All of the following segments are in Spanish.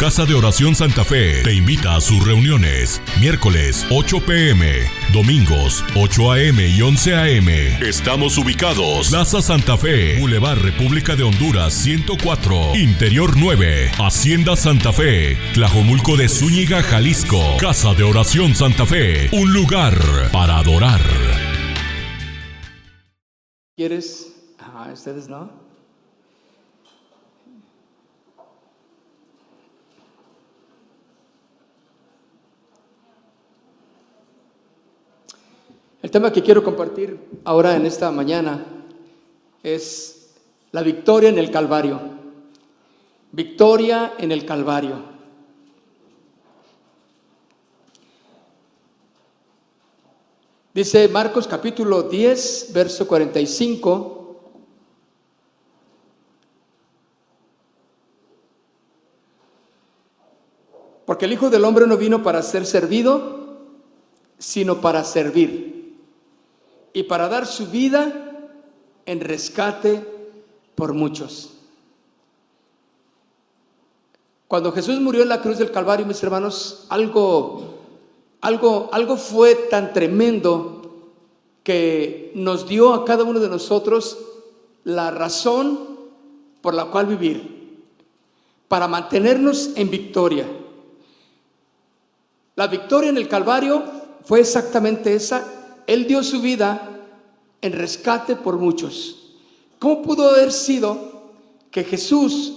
Casa de Oración Santa Fe te invita a sus reuniones. Miércoles 8 p.m, domingos 8 a.m. y 11 a.m. Estamos ubicados: Plaza Santa Fe, Boulevard República de Honduras 104, Interior 9, Hacienda Santa Fe, Tlajomulco de Zúñiga, Jalisco. Casa de Oración Santa Fe, un lugar para adorar. ¿Quieres? Ustedes no. El tema que quiero compartir ahora en esta mañana es la victoria en el Calvario. Victoria en el Calvario. Dice Marcos capítulo 10, verso 45. Porque el Hijo del Hombre no vino para ser servido, sino para servir, y para dar su vida en rescate por muchos. Cuando Jesús murió en la cruz del Calvario, mis hermanos, algo fue tan tremendo que nos dio a cada uno de nosotros la razón por la cual vivir, para mantenernos en victoria. La victoria en el Calvario fue exactamente esa. Él dio su vida en rescate por muchos. ¿Cómo pudo haber sido que Jesús,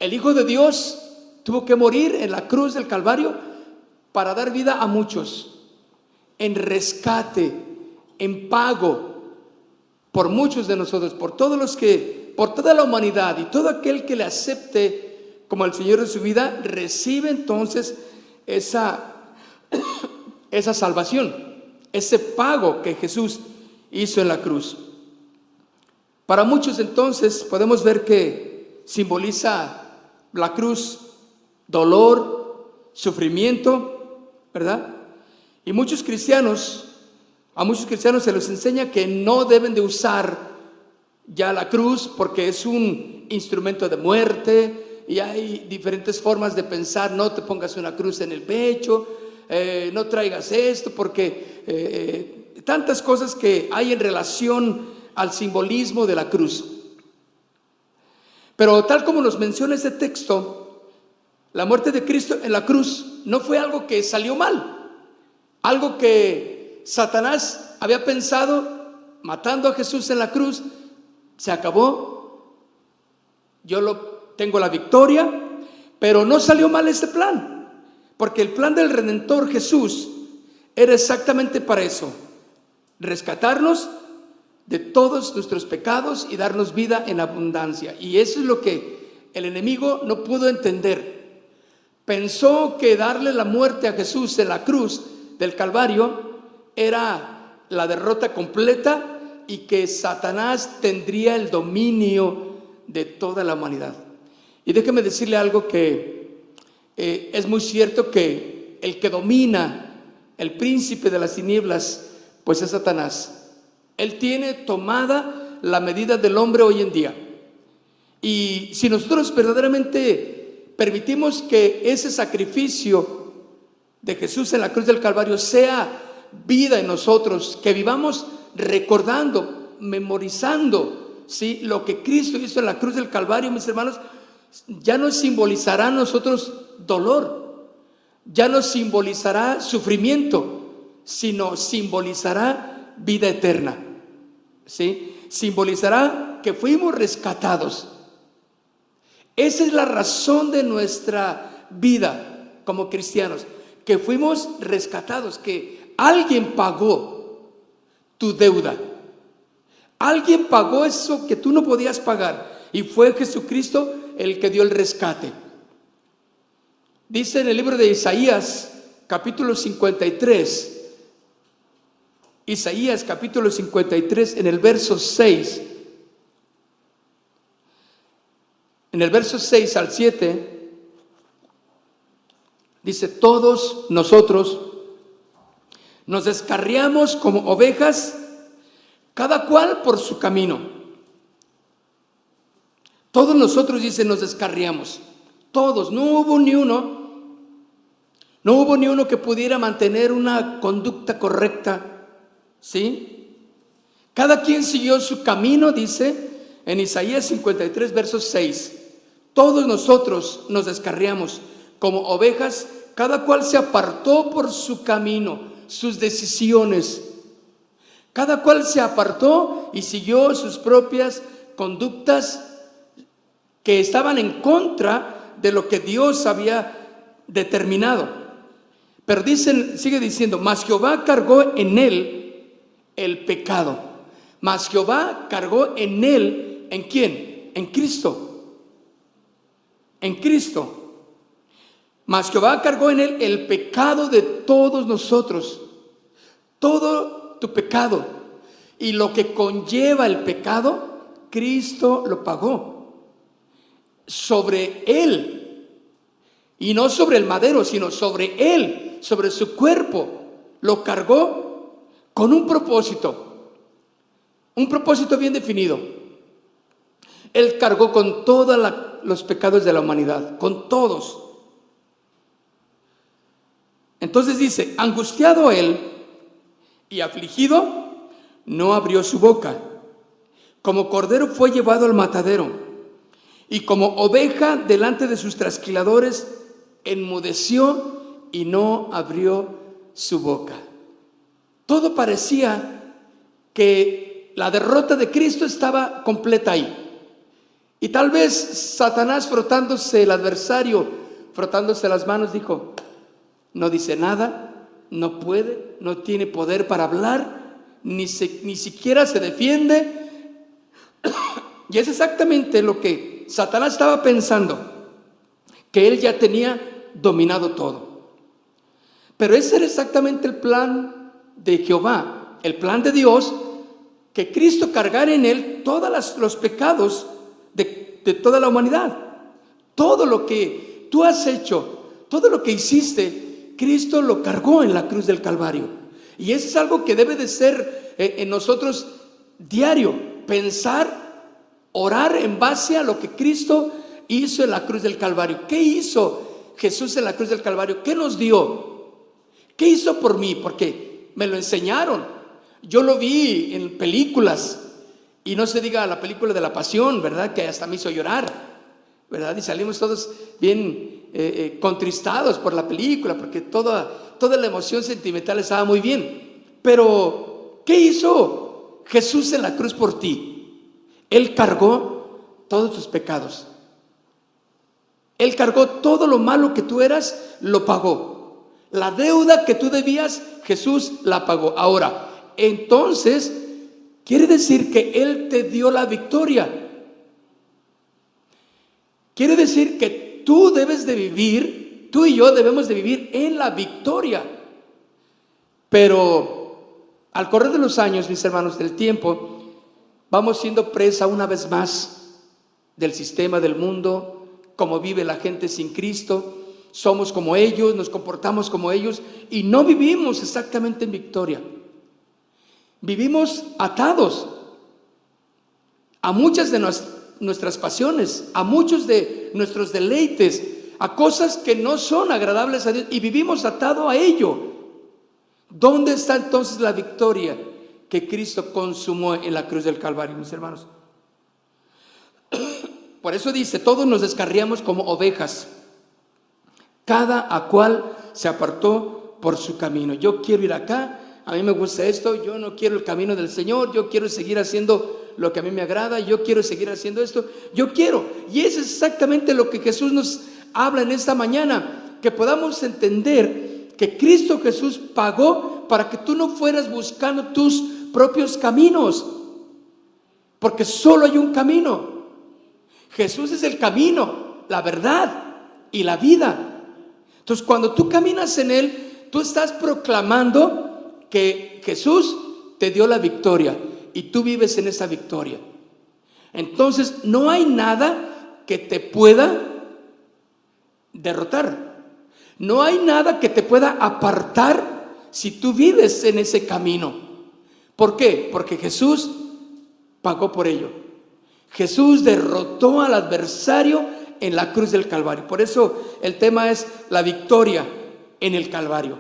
el Hijo de Dios, tuvo que morir en la cruz del Calvario para dar vida a muchos, en rescate, en pago por muchos de nosotros, por toda la humanidad, y todo aquel que le acepte como el Señor de su vida recibe entonces esa salvación, ese pago que Jesús hizo en la cruz. Para muchos entonces podemos ver que simboliza la cruz dolor, sufrimiento, ¿verdad? Y a muchos cristianos se les enseña que no deben de usar ya la cruz porque es un instrumento de muerte, y hay diferentes formas de pensar. No te pongas una cruz en el pecho, no traigas esto, porque tantas cosas que hay en relación al simbolismo de la cruz. Pero tal como nos menciona este texto, la muerte de Cristo en la cruz no fue algo que salió mal, algo que Satanás había pensado matando a Jesús en la cruz. Se acabó, tengo la victoria, pero no salió mal este plan. Porque el plan del Redentor Jesús era exactamente para eso: rescatarnos de todos nuestros pecados y darnos vida en abundancia. Y eso es lo que el enemigo no pudo entender. Pensó que darle la muerte a Jesús en la cruz del Calvario era la derrota completa y que Satanás tendría el dominio de toda la humanidad. Y déjeme decirle algo que es muy cierto, que el que domina, el príncipe de las tinieblas, pues es Satanás. Él tiene tomada la medida del hombre hoy en día. Y si nosotros verdaderamente permitimos que ese sacrificio de Jesús en la cruz del Calvario sea vida en nosotros, que vivamos recordando, memorizando, ¿sí?, lo que Cristo hizo en la cruz del Calvario, mis hermanos, ya no simbolizará a nosotros dolor, ya no simbolizará sufrimiento, sino simbolizará vida eterna, ¿sí? Simbolizará que fuimos rescatados. Esa es la razón de nuestra vida como cristianos, que fuimos rescatados, que alguien pagó tu deuda, alguien pagó eso que tú no podías pagar, y fue Jesucristo el que dio el rescate. Dice en el libro de Isaías, capítulo 53, Isaías capítulo 53, en el verso 6, en el verso 6 al 7, dice: todos nosotros nos descarriamos como ovejas, cada cual por su camino. Todos nosotros, dice, nos descarriamos. Todos, no hubo ni uno que pudiera mantener una conducta correcta, ¿sí? Cada quien siguió su camino, dice en Isaías 53, verso 6. Todos nosotros nos descarriamos como ovejas, cada cual se apartó por su camino, sus decisiones. Cada cual se apartó y siguió sus propias conductas que estaban en contra de lo que Dios había determinado. Pero sigue diciendo, mas Jehová cargó en él el pecado. Mas Jehová cargó en él, ¿en quién? En Cristo. En Cristo. Mas Jehová cargó en él el pecado de todos nosotros. Todo tu pecado y lo que conlleva el pecado, Cristo lo pagó sobre él, y no sobre el madero, sino sobre él, sobre su cuerpo. Lo cargó con un propósito bien definido. Él cargó con todos los pecados de la humanidad, con todos. Entonces dice, angustiado él y afligido, no abrió su boca. Como cordero fue llevado al matadero, y como oveja delante de sus trasquiladores, enmudeció y no abrió su boca. Todo parecía que la derrota de Cristo estaba completa ahí. Y tal vez Satanás, el adversario, frotándose las manos, dijo, no dice nada, no puede, no tiene poder para hablar, ni siquiera se defiende. Y es exactamente lo que Satanás estaba pensando, que él ya tenía dominado todo. Pero ese era exactamente el plan de Jehová, el plan de Dios, que Cristo cargara en él todos los pecados de toda la humanidad. Todo lo que tú has hecho, todo lo que hiciste, Cristo lo cargó en la cruz del Calvario. Y eso es algo que debe de ser en nosotros diario, pensar, orar en base a lo que Cristo hizo en la cruz del Calvario. ¿Qué hizo Jesús en la cruz del Calvario? ¿Qué nos dio? ¿Qué hizo por mí? Porque me lo enseñaron. Yo lo vi en películas, y no se diga la película de la Pasión, ¿verdad? Que hasta me hizo llorar, ¿verdad? Y salimos todos bien contristados por la película, porque toda la emoción sentimental estaba muy bien. Pero ¿qué hizo Jesús en la cruz por ti? Él cargó todos tus pecados. Él cargó todo lo malo que tú eras, lo pagó. La deuda que tú debías, Jesús la pagó. Ahora, entonces, quiere decir que Él te dio la victoria. Quiere decir que tú debes de vivir, tú y yo debemos de vivir en la victoria. Pero al correr de los años, mis hermanos, del tiempo, vamos siendo presa una vez más del sistema del mundo, cómo vive la gente sin Cristo. Somos como ellos, nos comportamos como ellos y no vivimos exactamente en victoria. Vivimos atados a muchas de nuestras pasiones, a muchos de nuestros deleites, a cosas que no son agradables a Dios, y vivimos atados a ello. ¿Dónde está entonces la victoria que Cristo consumó en la cruz del Calvario, mis hermanos? Por eso dice, todos nos descarriamos como ovejas, cada a cual se apartó por su camino. Yo quiero ir acá, a mí me gusta esto, yo no quiero el camino del Señor, yo quiero seguir haciendo lo que a mí me agrada, yo quiero seguir haciendo esto, yo quiero. Y eso es exactamente lo que Jesús nos habla en esta mañana, que podamos entender que Cristo Jesús pagó para que tú no fueras buscando tus propios caminos, porque solo hay un camino. Jesús es el camino, la verdad y la vida. Entonces, cuando tú caminas en Él, tú estás proclamando que Jesús te dio la victoria y tú vives en esa victoria. Entonces, no hay nada que te pueda derrotar. No hay nada que te pueda apartar si tú vives en ese camino. ¿Por qué? Porque Jesús pagó por ello. Jesús derrotó al adversario en la cruz del Calvario. Por eso el tema es la victoria en el Calvario.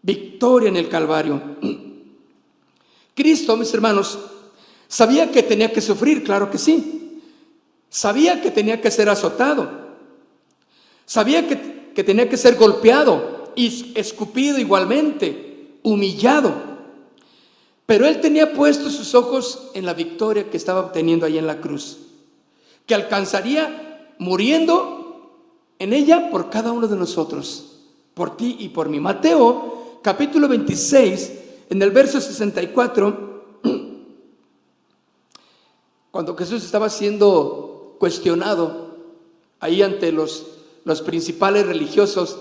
Victoria en el Calvario. Cristo, mis hermanos, sabía que tenía que sufrir, claro que sí. Sabía que tenía que ser azotado. Sabía que tenía que ser golpeado y escupido igualmente, humillado. Pero Él tenía puestos sus ojos en la victoria que estaba obteniendo ahí en la cruz, que alcanzaría muriendo en ella por cada uno de nosotros, por ti y por mí. Mateo capítulo 26, en el verso 64, cuando Jesús estaba siendo cuestionado ahí ante los principales religiosos,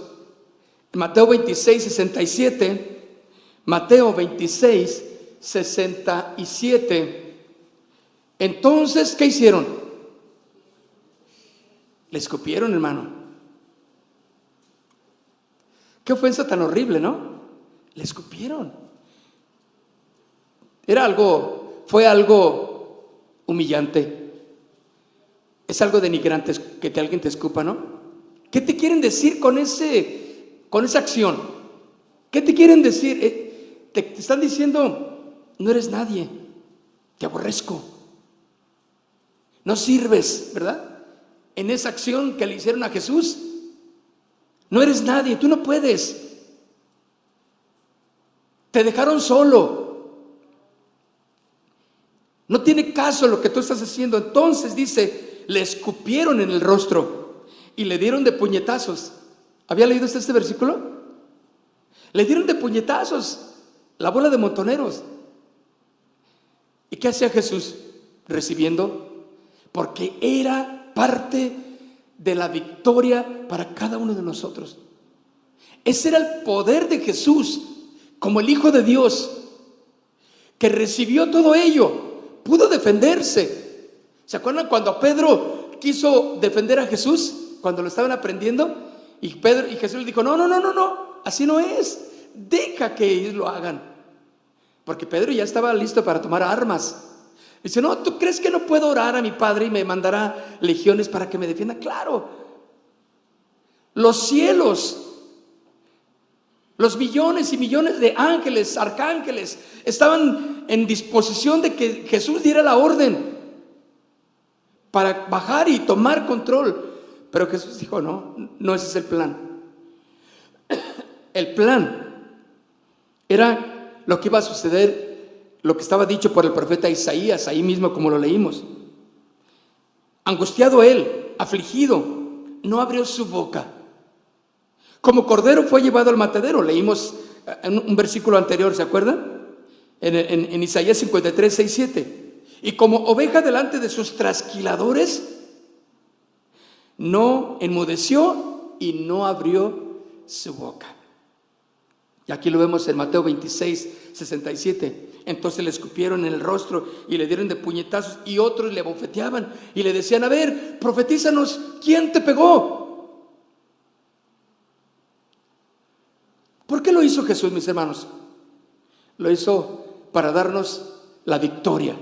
Mateo 26, 67, Mateo 26, 67, entonces, ¿qué hicieron? Le escupieron, hermano. Qué ofensa tan horrible, ¿no? Le escupieron. Fue algo humillante. Es algo denigrante que alguien te escupa, ¿no? ¿Qué te quieren decir con esa acción? ¿Qué te quieren decir? Te están diciendo, no eres nadie, te aborrezco, no sirves, ¿verdad? En esa acción que le hicieron a Jesús, no eres nadie, tú no puedes. Te dejaron solo. No tiene caso lo que tú estás haciendo. Entonces dice, le escupieron en el rostro y le dieron de puñetazos. ¿Había leído este versículo? Le dieron de puñetazos, la bola de montoneros. ¿Y qué hacía Jesús? Recibiendo, porque era parte de la victoria para cada uno de nosotros. Ese era el poder de Jesús como el Hijo de Dios, que recibió todo ello, pudo defenderse. ¿Se acuerdan cuando Pedro quiso defender a Jesús? Cuando lo estaban aprendiendo, y Jesús le dijo, no, así no es, deja que ellos lo hagan. Porque Pedro ya estaba listo para tomar armas. Dice, no, ¿tú crees que no puedo orar a mi Padre y me mandará legiones para que me defienda? Claro. Los cielos, los millones y millones de ángeles, arcángeles, estaban en disposición de que Jesús diera la orden para bajar y tomar control. Pero Jesús dijo, no ese es el plan. El plan era lo que iba a suceder, lo que estaba dicho por el profeta Isaías, ahí mismo como lo leímos. Angustiado él, afligido, no abrió su boca. Como cordero fue llevado al matadero. Leímos en un versículo anterior, ¿se acuerdan? En Isaías 53, 6, 7. Y como oveja delante de sus trasquiladores, no enmudeció y no abrió su boca. Y aquí lo vemos en Mateo 26, 67. Entonces le escupieron en el rostro y le dieron de puñetazos, y otros le abofeteaban y le decían, a ver, profetízanos, ¿quién te pegó? ¿Por qué lo hizo Jesús, mis hermanos? Lo hizo para darnos la victoria,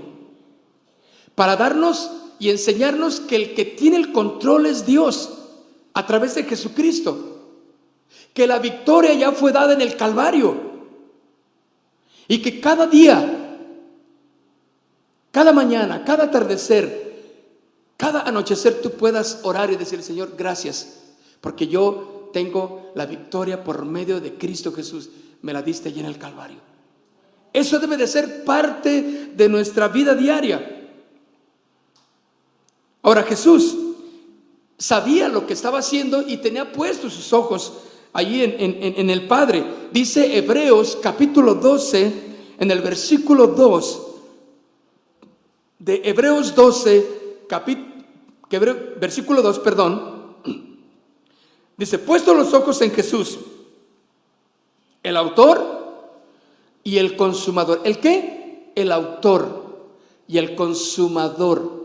para darnos y enseñarnos que el que tiene el control es Dios a través de Jesucristo, que la victoria ya fue dada en el Calvario, y que cada día, cada mañana, cada atardecer, cada anochecer tú puedas orar y decir, Señor, gracias, porque yo tengo la victoria por medio de Cristo Jesús, me la diste allí en el Calvario. Eso debe de ser parte de nuestra vida diaria. Ahora, Jesús sabía lo que estaba haciendo y tenía puestos sus ojos allí en el Padre. Dice Hebreos capítulo 12, en el versículo 2 de Hebreos 12, versículo 2, dice, puesto los ojos en Jesús, el autor y el consumador. ¿El qué? El autor y el consumador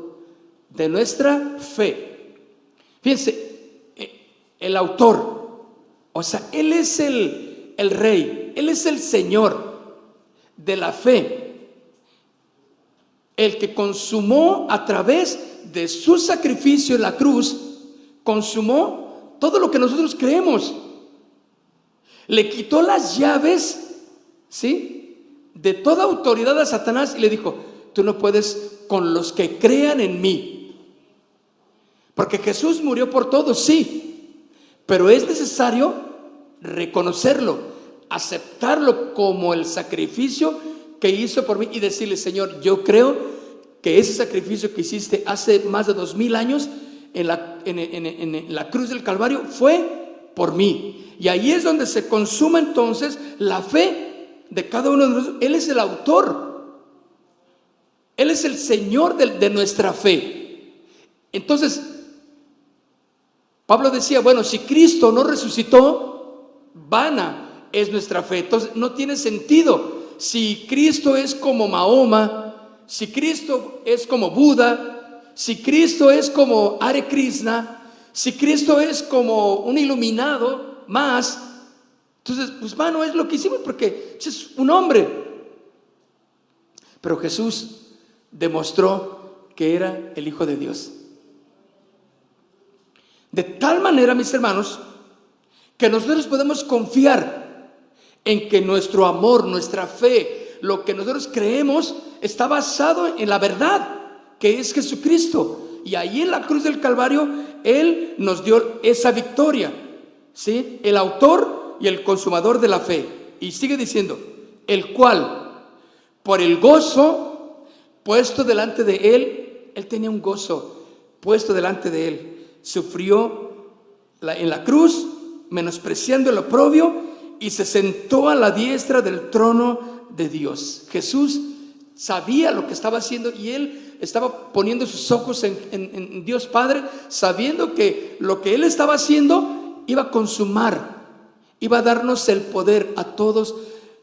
de nuestra fe. Fíjense, el autor, o sea, Él es el rey, Él es el Señor de la fe. el que consumó a través de su sacrificio en la cruz, consumó todo lo que nosotros creemos. Le quitó las llaves, ¿sí?, de toda autoridad a Satanás y le dijo: tú no puedes con los que crean en mí. Porque Jesús murió por todos, sí, pero es necesario reconocerlo, aceptarlo como el sacrificio que hizo por mí y decirle: Señor, yo creo que ese sacrificio que hiciste hace más de 2000 años en la cruz del Calvario fue por mí. Y ahí es donde se consuma entonces la fe de cada uno de nosotros. Él es el autor, Él es el Señor de nuestra fe. Entonces Pablo decía: bueno, si Cristo no resucitó, vana es nuestra fe. Entonces no tiene sentido. Si Cristo es como Mahoma, si Cristo es como Buda, si Cristo es como Hare Krishna, si Cristo es como un iluminado más, entonces pues vano es lo que hicimos, porque es un hombre. Pero Jesús demostró que era el Hijo de Dios. De tal manera, mis hermanos, que nosotros podemos confiar en que nuestro amor, nuestra fe, lo que nosotros creemos está basado en la verdad, que es Jesucristo. Y ahí en la cruz del Calvario Él nos dio esa victoria, ¿sí? El autor y el consumador de la fe. Y sigue diciendo: el cual, por el gozo puesto delante de Él tenía un gozo puesto delante de Él, sufrió en la cruz, menospreciando el oprobio, y se sentó a la diestra del trono de Dios. Jesús sabía lo que estaba haciendo y Él estaba poniendo sus ojos en Dios Padre, sabiendo que lo que Él estaba haciendo iba a consumar, iba a darnos el poder a todos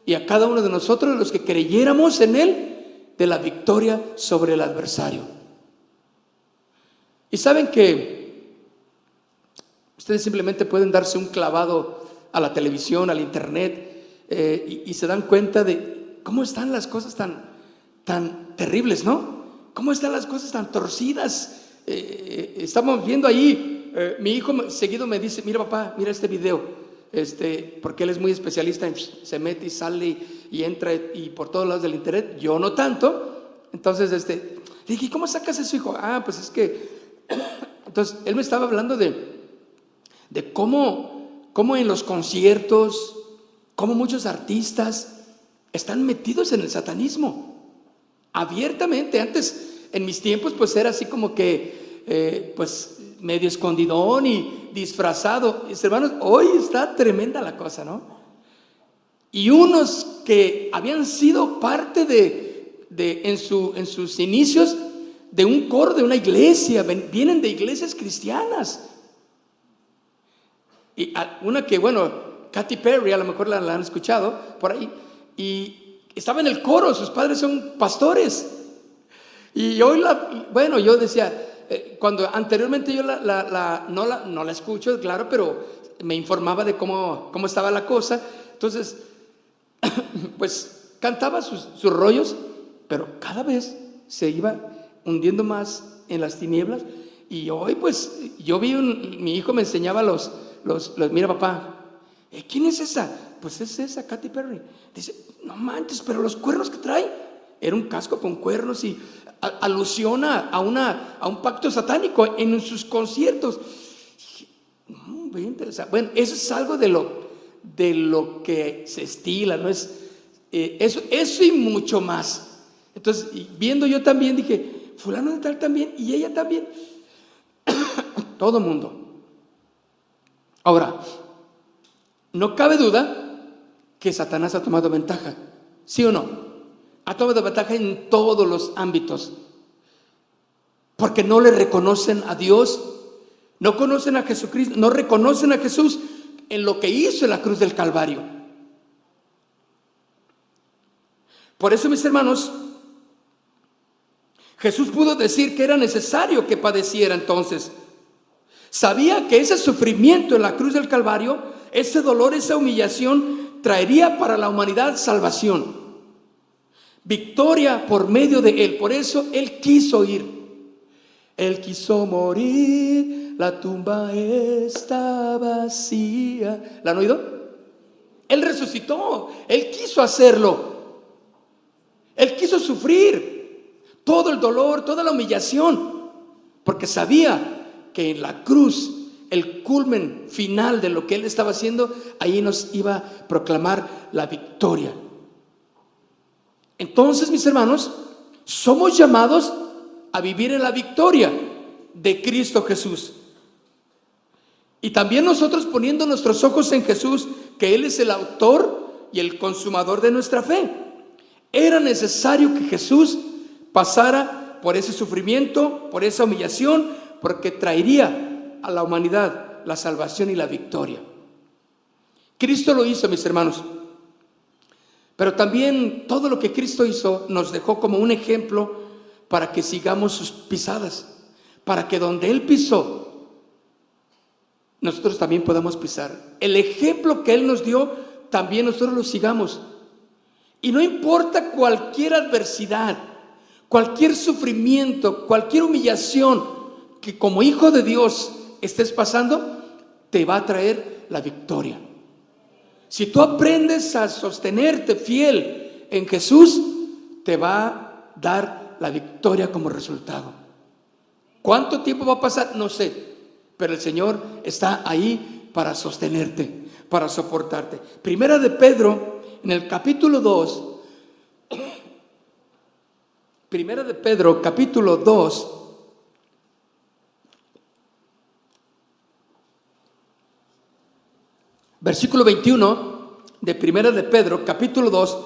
y a cada uno de nosotros, los que creyéramos en Él, de la victoria sobre el adversario. Y saben que ustedes simplemente pueden darse un clavado a la televisión, al internet, y se dan cuenta de cómo están las cosas tan terribles, ¿no? Cómo están las cosas tan torcidas. Estamos viendo ahí, mi hijo seguido me dice: mira papá, mira este video, porque él es muy especialista se mete y sale y entra y por todos lados del internet. Yo no tanto. Entonces le dije: ¿cómo sacas eso, hijo? Pues es que entonces él me estaba hablando de cómo en los conciertos, cómo muchos artistas están metidos en el satanismo abiertamente. Antes, en mis tiempos, pues era así como que pues medio escondidón y disfrazado. Mis hermanos, hoy está tremenda la cosa, ¿no? Y unos que habían sido parte en sus inicios de un coro de una iglesia, vienen de iglesias cristianas. Y una que, bueno, Katy Perry, a lo mejor la han escuchado por ahí, y estaba en el coro, sus padres son pastores. Y hoy yo decía, cuando anteriormente yo no la escucho, claro, pero me informaba de cómo estaba la cosa. Entonces, pues cantaba sus rollos, pero cada vez se iba hundiendo más en las tinieblas. Y hoy, pues, yo vi mi hijo me enseñaba mira papá, ¿quién es esa? Pues es esa Katy Perry. Dice: no manches, pero los cuernos que trae, era un casco con cuernos y alusiona a un pacto satánico en sus conciertos. Muy interesante. Bueno, eso es algo de lo que se estila, ¿no? Es eso y mucho más. Entonces, viendo yo también, dije: fulano de tal también, y ella también. Todo mundo. Ahora, no cabe duda que Satanás ha tomado ventaja, ¿sí o no? Ha tomado ventaja en todos los ámbitos, porque no le reconocen a Dios, no conocen a Jesucristo, no reconocen a Jesús en lo que hizo en la cruz del Calvario. Por eso, mis hermanos, Jesús pudo decir que era necesario que padeciera entonces. Sabía que ese sufrimiento en la cruz del Calvario, ese dolor, esa humillación, traería para la humanidad salvación. victoria por medio de Él. Por eso Él quiso ir. Él quiso morir, la tumba está vacía. ¿La han oído? Él resucitó, Él quiso hacerlo. Él quiso sufrir todo el dolor, toda la humillación, porque sabía que en la cruz, el culmen final de lo que Él estaba haciendo, ahí nos iba a proclamar la victoria. Entonces, mis hermanos, somos llamados a vivir en la victoria de Cristo Jesús. Y también nosotros, poniendo nuestros ojos en Jesús, que Él es el autor y el consumador de nuestra fe, era necesario que Jesús pasara por ese sufrimiento, por esa humillación, porque traería a la humanidad la salvación y la victoria. Cristo lo hizo, mis hermanos. Pero también todo lo que Cristo hizo nos dejó como un ejemplo para que sigamos sus pisadas, para que donde Él pisó, nosotros también podamos pisar. El ejemplo que Él nos dio, también nosotros lo sigamos. Y no importa cualquier adversidad, cualquier sufrimiento, cualquier humillación que como hijo de Dios estés pasando, te va a traer la victoria. Si tú aprendes a sostenerte fiel en Jesús, te va a dar la victoria como resultado. ¿Cuánto tiempo va a pasar? No sé, pero el Señor está ahí para sostenerte, para soportarte. Primera de Pedro, en el capítulo 2, Primera de Pedro, capítulo 2, versículo 21 de Primera de Pedro, capítulo 2,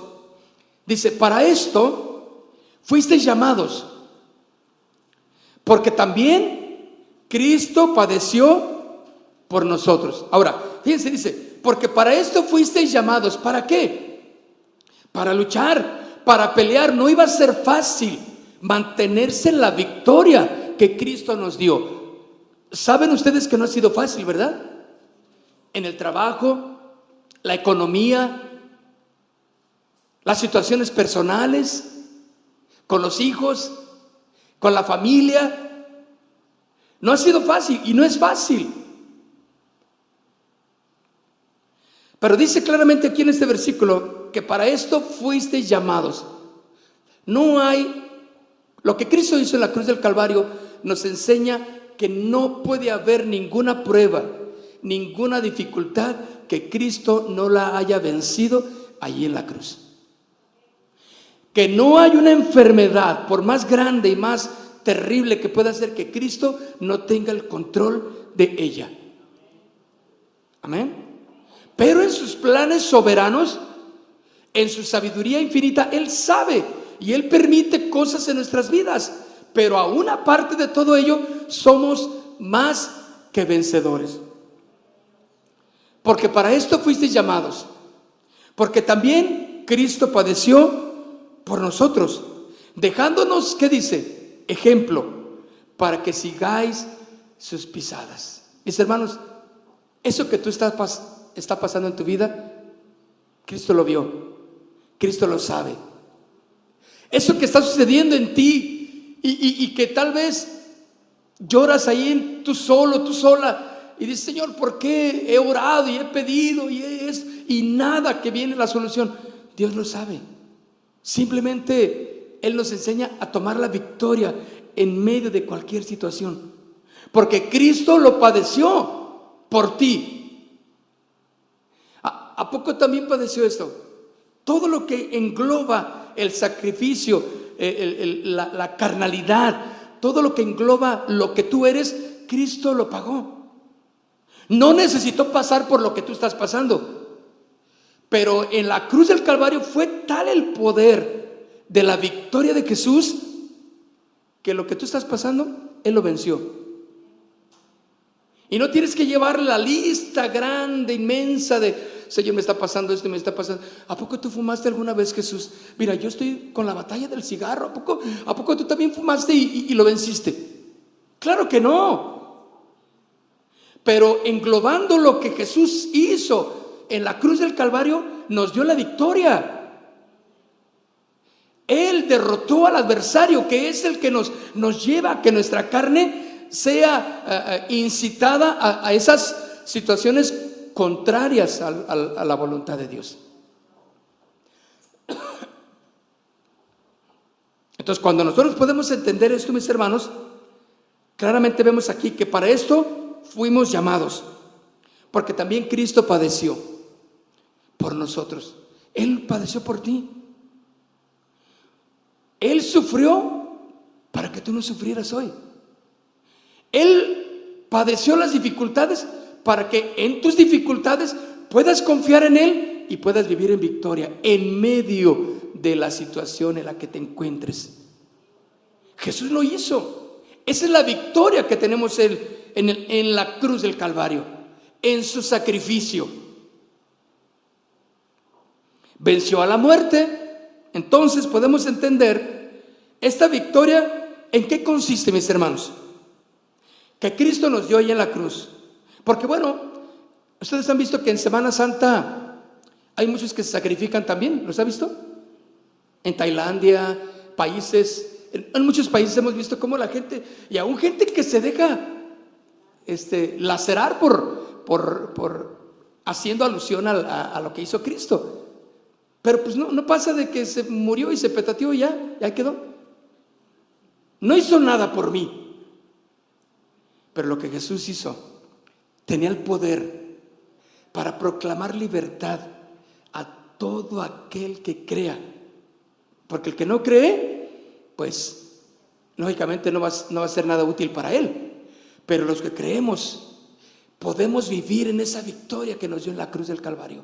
dice: para esto fuisteis llamados, porque también Cristo padeció por nosotros. Ahora, fíjense, dice, porque para esto fuisteis llamados. ¿Para qué? Para luchar, para pelear. No iba a ser fácil mantenerse en la victoria que Cristo nos dio. Saben ustedes que no ha sido fácil, ¿verdad? En el trabajo, la economía, las situaciones personales, con los hijos, con la familia. No ha sido fácil y no es fácil. Pero dice claramente aquí en este versículo que para esto fuisteis llamados. No hay, lo que Cristo hizo en la cruz del Calvario nos enseña que no puede haber ninguna prueba, ninguna dificultad que Cristo no la haya vencido allí en la cruz. Que no hay una enfermedad, por más grande y más terrible que pueda ser, que Cristo no tenga el control de ella. Amén. Pero en sus planes soberanos, en su sabiduría infinita, Él sabe y Él permite cosas en nuestras vidas. Pero aún aparte de todo ello, somos más que vencedores. Porque para esto fuisteis llamados. Porque también Cristo padeció por nosotros, dejándonos, ¿qué dice? Ejemplo, para que sigáis sus pisadas. Mis hermanos, eso que tú está pasando en tu vida, Cristo lo vio, Cristo lo sabe. Eso que está sucediendo en ti y que tal vez lloras ahí tú solo, tú sola, y dices: Señor, ¿por qué he orado y he pedido y nada que viene la solución? Dios lo sabe. Simplemente Él nos enseña a tomar la victoria en medio de cualquier situación, porque Cristo lo padeció por ti. ¿A poco también padeció esto? Todo lo que engloba el sacrificio, la carnalidad, todo lo que engloba lo que tú eres, Cristo lo pagó. No necesitó pasar por lo que tú estás pasando. Pero en la cruz del Calvario fue tal el poder de la victoria de Jesús, que lo que tú estás pasando, Él lo venció. Y no tienes que llevar la lista grande, inmensa de: Señor, me está pasando esto y me está pasando. ¿A poco tú fumaste alguna vez, Jesús? Mira, yo estoy con la batalla del cigarro. ¿A poco tú también fumaste y lo venciste? Claro que no. Pero englobando lo que Jesús hizo en la cruz del Calvario, nos dio la victoria. Él derrotó al adversario, que es el que nos lleva a que nuestra carne sea incitada a esas situaciones contrarias a la voluntad de Dios. Entonces, cuando nosotros podemos entender esto, mis hermanos, claramente vemos aquí que para esto fuimos llamados, porque también Cristo padeció por nosotros. Él padeció por ti. Él sufrió para que tú no sufrieras hoy. Él padeció las dificultades para que en tus dificultades puedas confiar en Él y puedas vivir en victoria en medio de la situación en la que te encuentres. Jesús lo hizo. Esa es la victoria que tenemos en la cruz del Calvario, en su sacrificio. Venció a la muerte. Entonces podemos entender esta victoria. ¿En qué consiste, mis hermanos? Que Cristo nos dio ahí en la cruz. Porque bueno, ustedes han visto que en Semana Santa hay muchos que se sacrifican también. ¿Los ha visto? En Tailandia, países, en muchos países hemos visto cómo la gente, y aún gente que se deja lacerar por haciendo alusión a lo que hizo Cristo. Pero pues no pasa de que se murió y se petateó y ya quedó. No hizo nada por mí. Pero lo que Jesús hizo, tenía el poder para proclamar libertad a todo aquel que crea. Porque el que no cree, pues lógicamente no va a ser nada útil para él. Pero los que creemos podemos vivir en esa victoria que nos dio en la cruz del Calvario.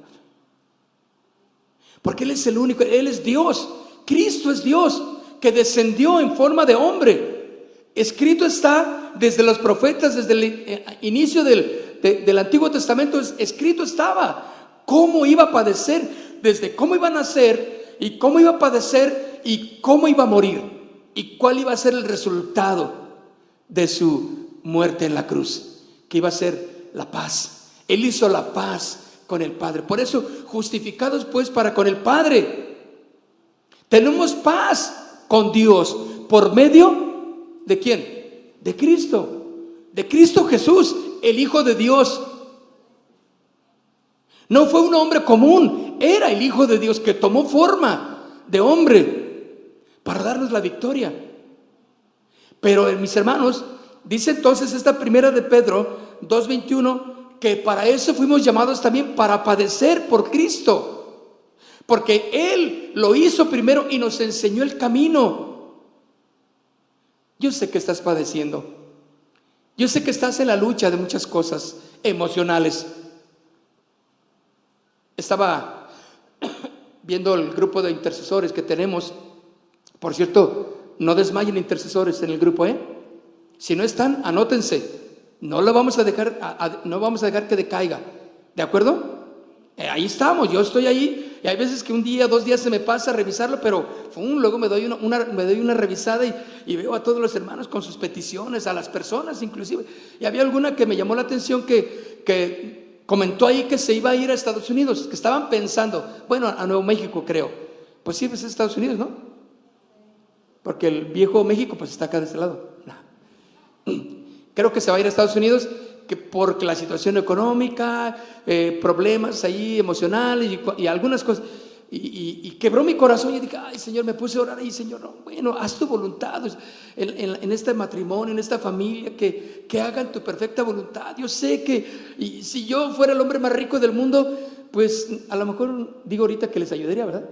Porque Él es el único, Él es Dios. Cristo es Dios que descendió en forma de hombre. Escrito está desde los profetas, desde el inicio del Antiguo Testamento, escrito estaba cómo iba a padecer, desde cómo iba a nacer y cómo iba a padecer y cómo iba a morir y cuál iba a ser el resultado de su muerte en la cruz, que iba a ser la paz. Él hizo la paz con el Padre. Por eso, justificados pues para con el Padre, tenemos paz con Dios por medio ¿de quién? De Cristo Jesús, el Hijo de Dios. No fue un hombre común, era el Hijo de Dios que tomó forma de hombre para darnos la victoria. Pero mis hermanos, dice entonces esta primera de Pedro 2:21, que para eso fuimos llamados también, para padecer por Cristo, porque Él lo hizo primero y nos enseñó el camino. Yo sé que estás padeciendo, yo sé que estás en la lucha de muchas cosas emocionales. Estaba viendo el grupo de intercesores que tenemos. Por cierto, no desmayen intercesores en el grupo, si no están, anótense. No lo vamos a dejar, no vamos a dejar que decaiga, ¿de acuerdo? Ahí estamos, yo estoy ahí, y hay veces que un día, 2 días se me pasa a revisarlo, pero luego me doy una revisada y veo a todos los hermanos con sus peticiones, a las personas inclusive. Y había alguna que me llamó la atención que comentó ahí que se iba a ir a Estados Unidos, que estaban pensando, bueno, a Nuevo México creo. Pues sí, pues es Estados Unidos, ¿no? Porque el viejo México pues está acá de este lado. Creo que se va a ir a Estados Unidos, que por la situación económica, problemas ahí emocionales y algunas cosas, y quebró mi corazón. Y dije, ay Señor, me puse a orar ahí, Señor, no, bueno, haz tu voluntad en este matrimonio, en esta familia, que hagan tu perfecta voluntad. Yo sé que si yo fuera el hombre más rico del mundo, pues a lo mejor digo ahorita que les ayudaría, ¿verdad?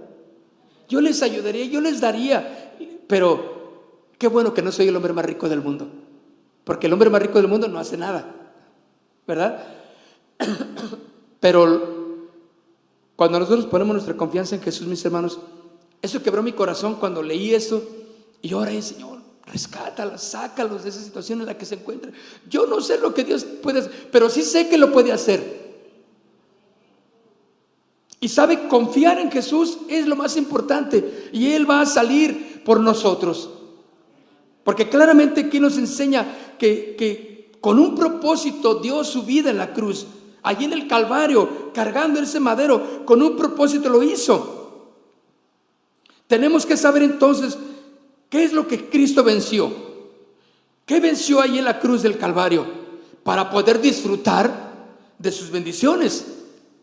Yo les ayudaría, yo les daría, pero qué bueno que no soy el hombre más rico del mundo. Porque el hombre más rico del mundo no hace nada, ¿verdad? Pero cuando nosotros ponemos nuestra confianza en Jesús, mis hermanos, eso quebró mi corazón cuando leí eso. Y oré, Señor, rescátalos, sácalos de esa situación en la que se encuentran. Yo no sé lo que Dios puede hacer, pero sí sé que lo puede hacer. Y sabe, confiar en Jesús es lo más importante. Y Él va a salir por nosotros. Porque claramente aquí nos enseña que con un propósito dio su vida en la cruz, allí en el Calvario, cargando ese madero, con un propósito lo hizo. Tenemos que saber entonces qué es lo que Cristo venció. ¿Qué venció ahí en la cruz del Calvario? Para poder disfrutar de sus bendiciones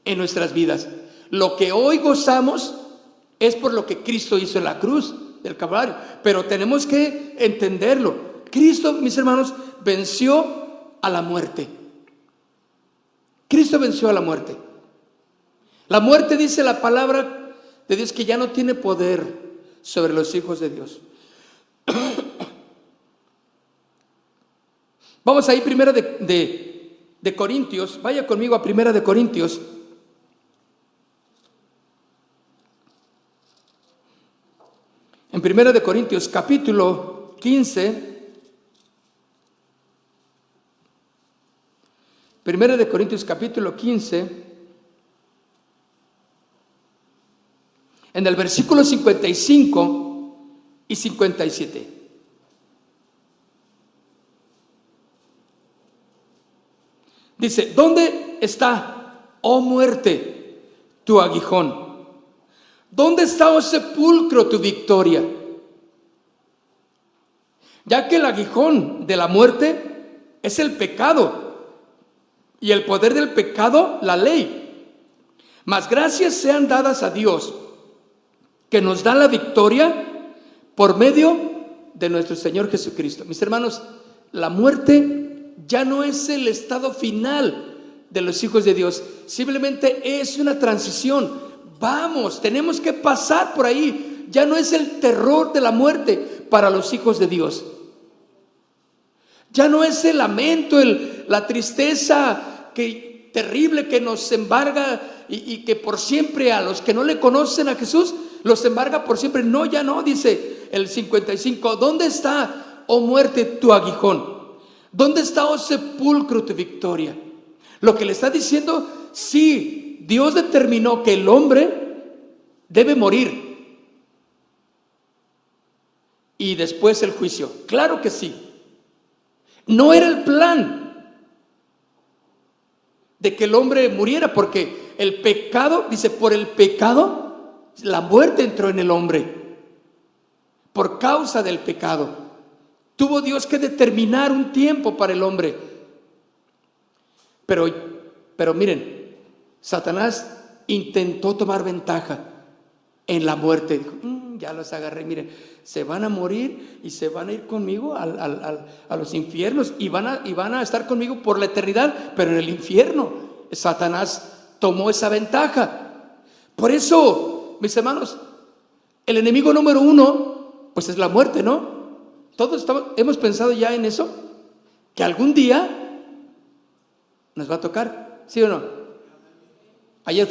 en nuestras vidas. Lo que hoy gozamos es por lo que Cristo hizo en la cruz del Calvario, pero tenemos que entenderlo. Cristo, mis hermanos, venció a la muerte. Cristo venció a la muerte. La muerte, dice la palabra de Dios, que ya no tiene poder sobre los hijos de Dios. Vamos a ir primero de Corintios. Vaya conmigo a primera de Corintios. En primera de Corintios capítulo 15. Primera de Corintios capítulo 15. En el versículo 55 y 57. Dice: ¿dónde está, oh muerte, tu aguijón? ¿Dónde está, oh sepulcro, tu victoria? Ya que el aguijón de la muerte es el pecado, y el poder del pecado, la ley. Mas gracias sean dadas a Dios, que nos da la victoria por medio de nuestro Señor Jesucristo. Mis hermanos, la muerte ya no es el estado final de los hijos de Dios, simplemente es una transición. Vamos, tenemos que pasar por ahí. Ya no es el terror de la muerte para los hijos de Dios. Ya no es el lamento, la tristeza terrible que nos embarga y que por siempre a los que no le conocen a Jesús los embarga por siempre. No, ya no, dice el 55. ¿Dónde está, oh muerte, tu aguijón? ¿Dónde está, oh sepulcro, tu victoria? Lo que le está diciendo, sí, Dios determinó que el hombre debe morir y después el juicio. Claro que sí. No era el plan de que el hombre muriera, porque el pecado, dice, por el pecado la muerte entró en el hombre. Por causa del pecado tuvo Dios que determinar un tiempo para el hombre. Pero miren, Satanás intentó tomar ventaja en la muerte. Dijo: ya los agarré, miren, se van a morir y se van a ir conmigo a los infiernos y van a estar conmigo por la eternidad, pero en el infierno. Satanás tomó esa ventaja. Por eso, mis hermanos, el enemigo número uno, pues es la muerte, ¿no? Todos hemos pensado ya en eso, que algún día nos va a tocar, ¿sí o no? Ayer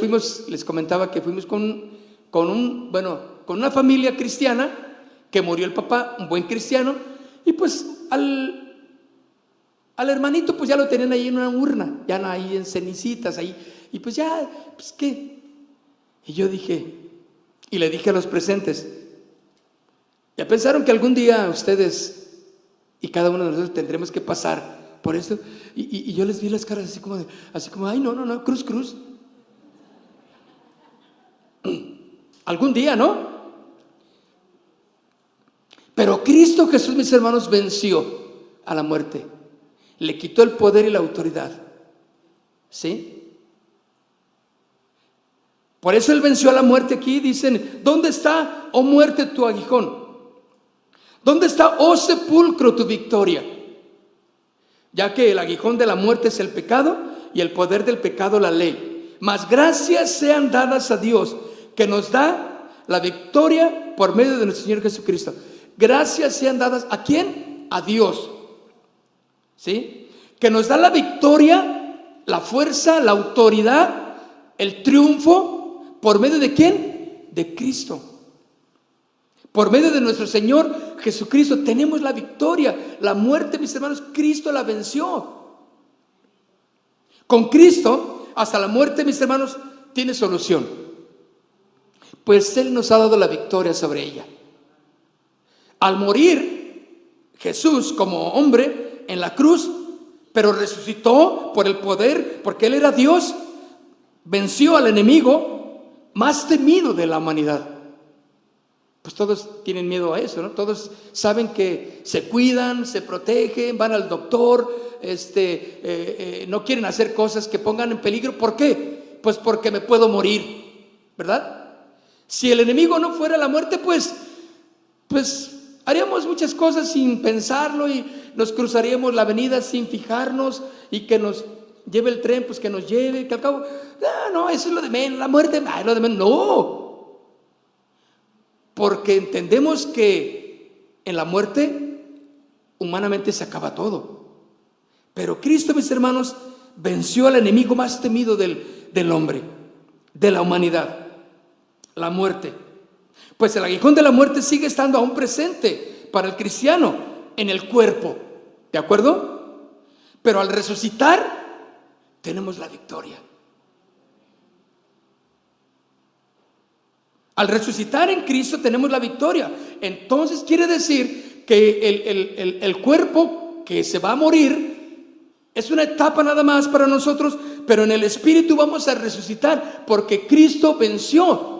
les comentaba que fuimos con una familia cristiana, que murió el papá, un buen cristiano, y pues al hermanito pues ya lo tenían ahí en una urna, ya ahí en cenicitas ahí, y pues ya, pues qué. Y yo dije, y le dije a los presentes: ¿ya pensaron que algún día ustedes y cada uno de nosotros tendremos que pasar por esto? Y yo les vi las caras así como, ay, no, cruz. Algún día, ¿no? Pero Cristo Jesús, mis hermanos, venció a la muerte. Le quitó el poder y la autoridad. ¿Sí? Por eso Él venció a la muerte aquí. Dicen: ¿dónde está, oh muerte, tu aguijón? ¿Dónde está, oh sepulcro, tu victoria? Ya que el aguijón de la muerte es el pecado y el poder del pecado la ley. Mas gracias sean dadas a Dios, que nos da la victoria por medio de nuestro Señor Jesucristo. Gracias sean dadas, ¿a quién? A Dios. ¿Sí? Que nos da la victoria, la fuerza, la autoridad, el triunfo, ¿por medio de quién? De Cristo. Por medio de nuestro Señor Jesucristo tenemos la victoria. La muerte, mis hermanos, Cristo la venció. Con Cristo, hasta la muerte, mis hermanos, tiene solución, pues Él nos ha dado la victoria sobre ella. Al morir Jesús como hombre en la cruz, pero resucitó por el poder, porque Él era Dios, venció al enemigo más temido de la humanidad. pues todos tienen miedo a eso, ¿no? Todos saben que se cuidan, se protegen, van al doctor, no quieren hacer cosas que pongan en peligro. ¿Por qué? Pues porque me puedo morir, ¿verdad? Si el enemigo no fuera la muerte, pues haríamos muchas cosas sin pensarlo y nos cruzaríamos la avenida sin fijarnos, y que nos lleve el tren, pues que nos lleve, que al cabo, no, eso es lo de menos, la muerte, es lo de menos. No, porque entendemos que en la muerte humanamente se acaba todo, pero Cristo, mis hermanos, venció al enemigo más temido del hombre, de la humanidad, la muerte. Pues el aguijón de la muerte sigue estando aún presente para el cristiano en el cuerpo, ¿de acuerdo? Pero al resucitar tenemos la victoria. Al resucitar en Cristo tenemos la victoria. Entonces quiere decir que el cuerpo que se va a morir es una etapa nada más para nosotros, pero en el espíritu vamos a resucitar, porque Cristo venció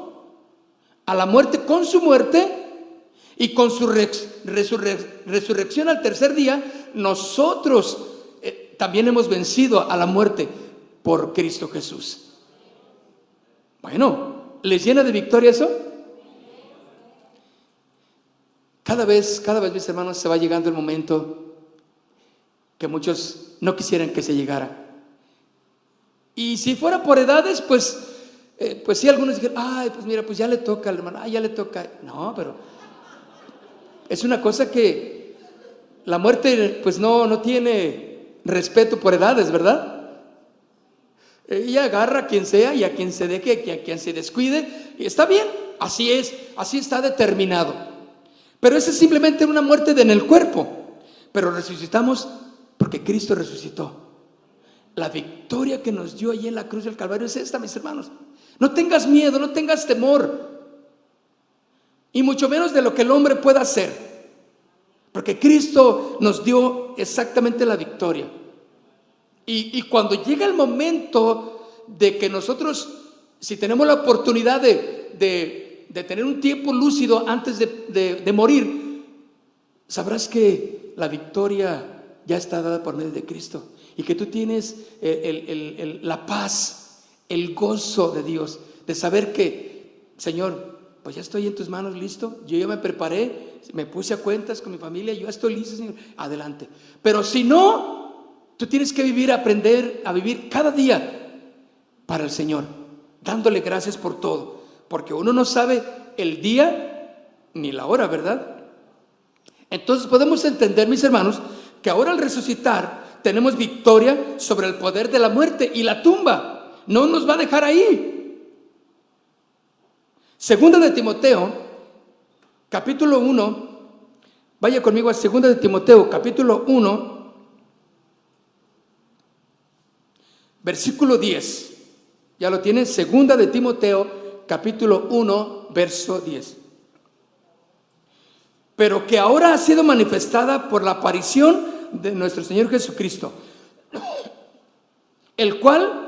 a la muerte con su muerte, y con su resurrección al tercer día, nosotros también hemos vencido a la muerte por Cristo Jesús. Bueno, ¿les llena de victoria eso? Cada vez, mis hermanos, se va llegando el momento que muchos no quisieran que se llegara. Y si fuera por edades, pues sí, algunos dijeron, pues mira, pues ya le toca al hermano, ya le toca. No, pero es una cosa que la muerte pues no tiene respeto por edades, ¿verdad? Ella agarra a quien sea y a quien se deje, a quien se descuide, y está bien, así es, así está determinado. Pero esa es simplemente una muerte en el cuerpo. Pero resucitamos porque Cristo resucitó. La victoria que nos dio allí en la cruz del Calvario es esta, mis hermanos. No tengas miedo, no tengas temor, y mucho menos de lo que el hombre pueda hacer, porque Cristo nos dio exactamente la victoria. Y cuando llega el momento de que nosotros, si tenemos la oportunidad de tener un tiempo lúcido antes de morir, sabrás que la victoria ya está dada por medio de Cristo, y que tú tienes la paz, el gozo de Dios, de saber que, Señor, pues ya estoy en tus manos, listo, yo ya me preparé, me puse a cuentas con mi familia, yo estoy listo, Señor, adelante. Pero si no, tú tienes que aprender a vivir cada día para el Señor, dándole gracias por todo, porque uno no sabe el día ni la hora, ¿verdad? Entonces podemos entender, mis hermanos, que ahora al resucitar tenemos victoria sobre el poder de la muerte, y la tumba no nos va a dejar ahí. Segunda de Timoteo, capítulo 1, vaya conmigo a Segunda de Timoteo, capítulo 1, versículo 10. ¿Ya lo tienen? Segunda de Timoteo, capítulo 1, verso 10. Pero que ahora ha sido manifestada por la aparición de nuestro Señor Jesucristo, el cual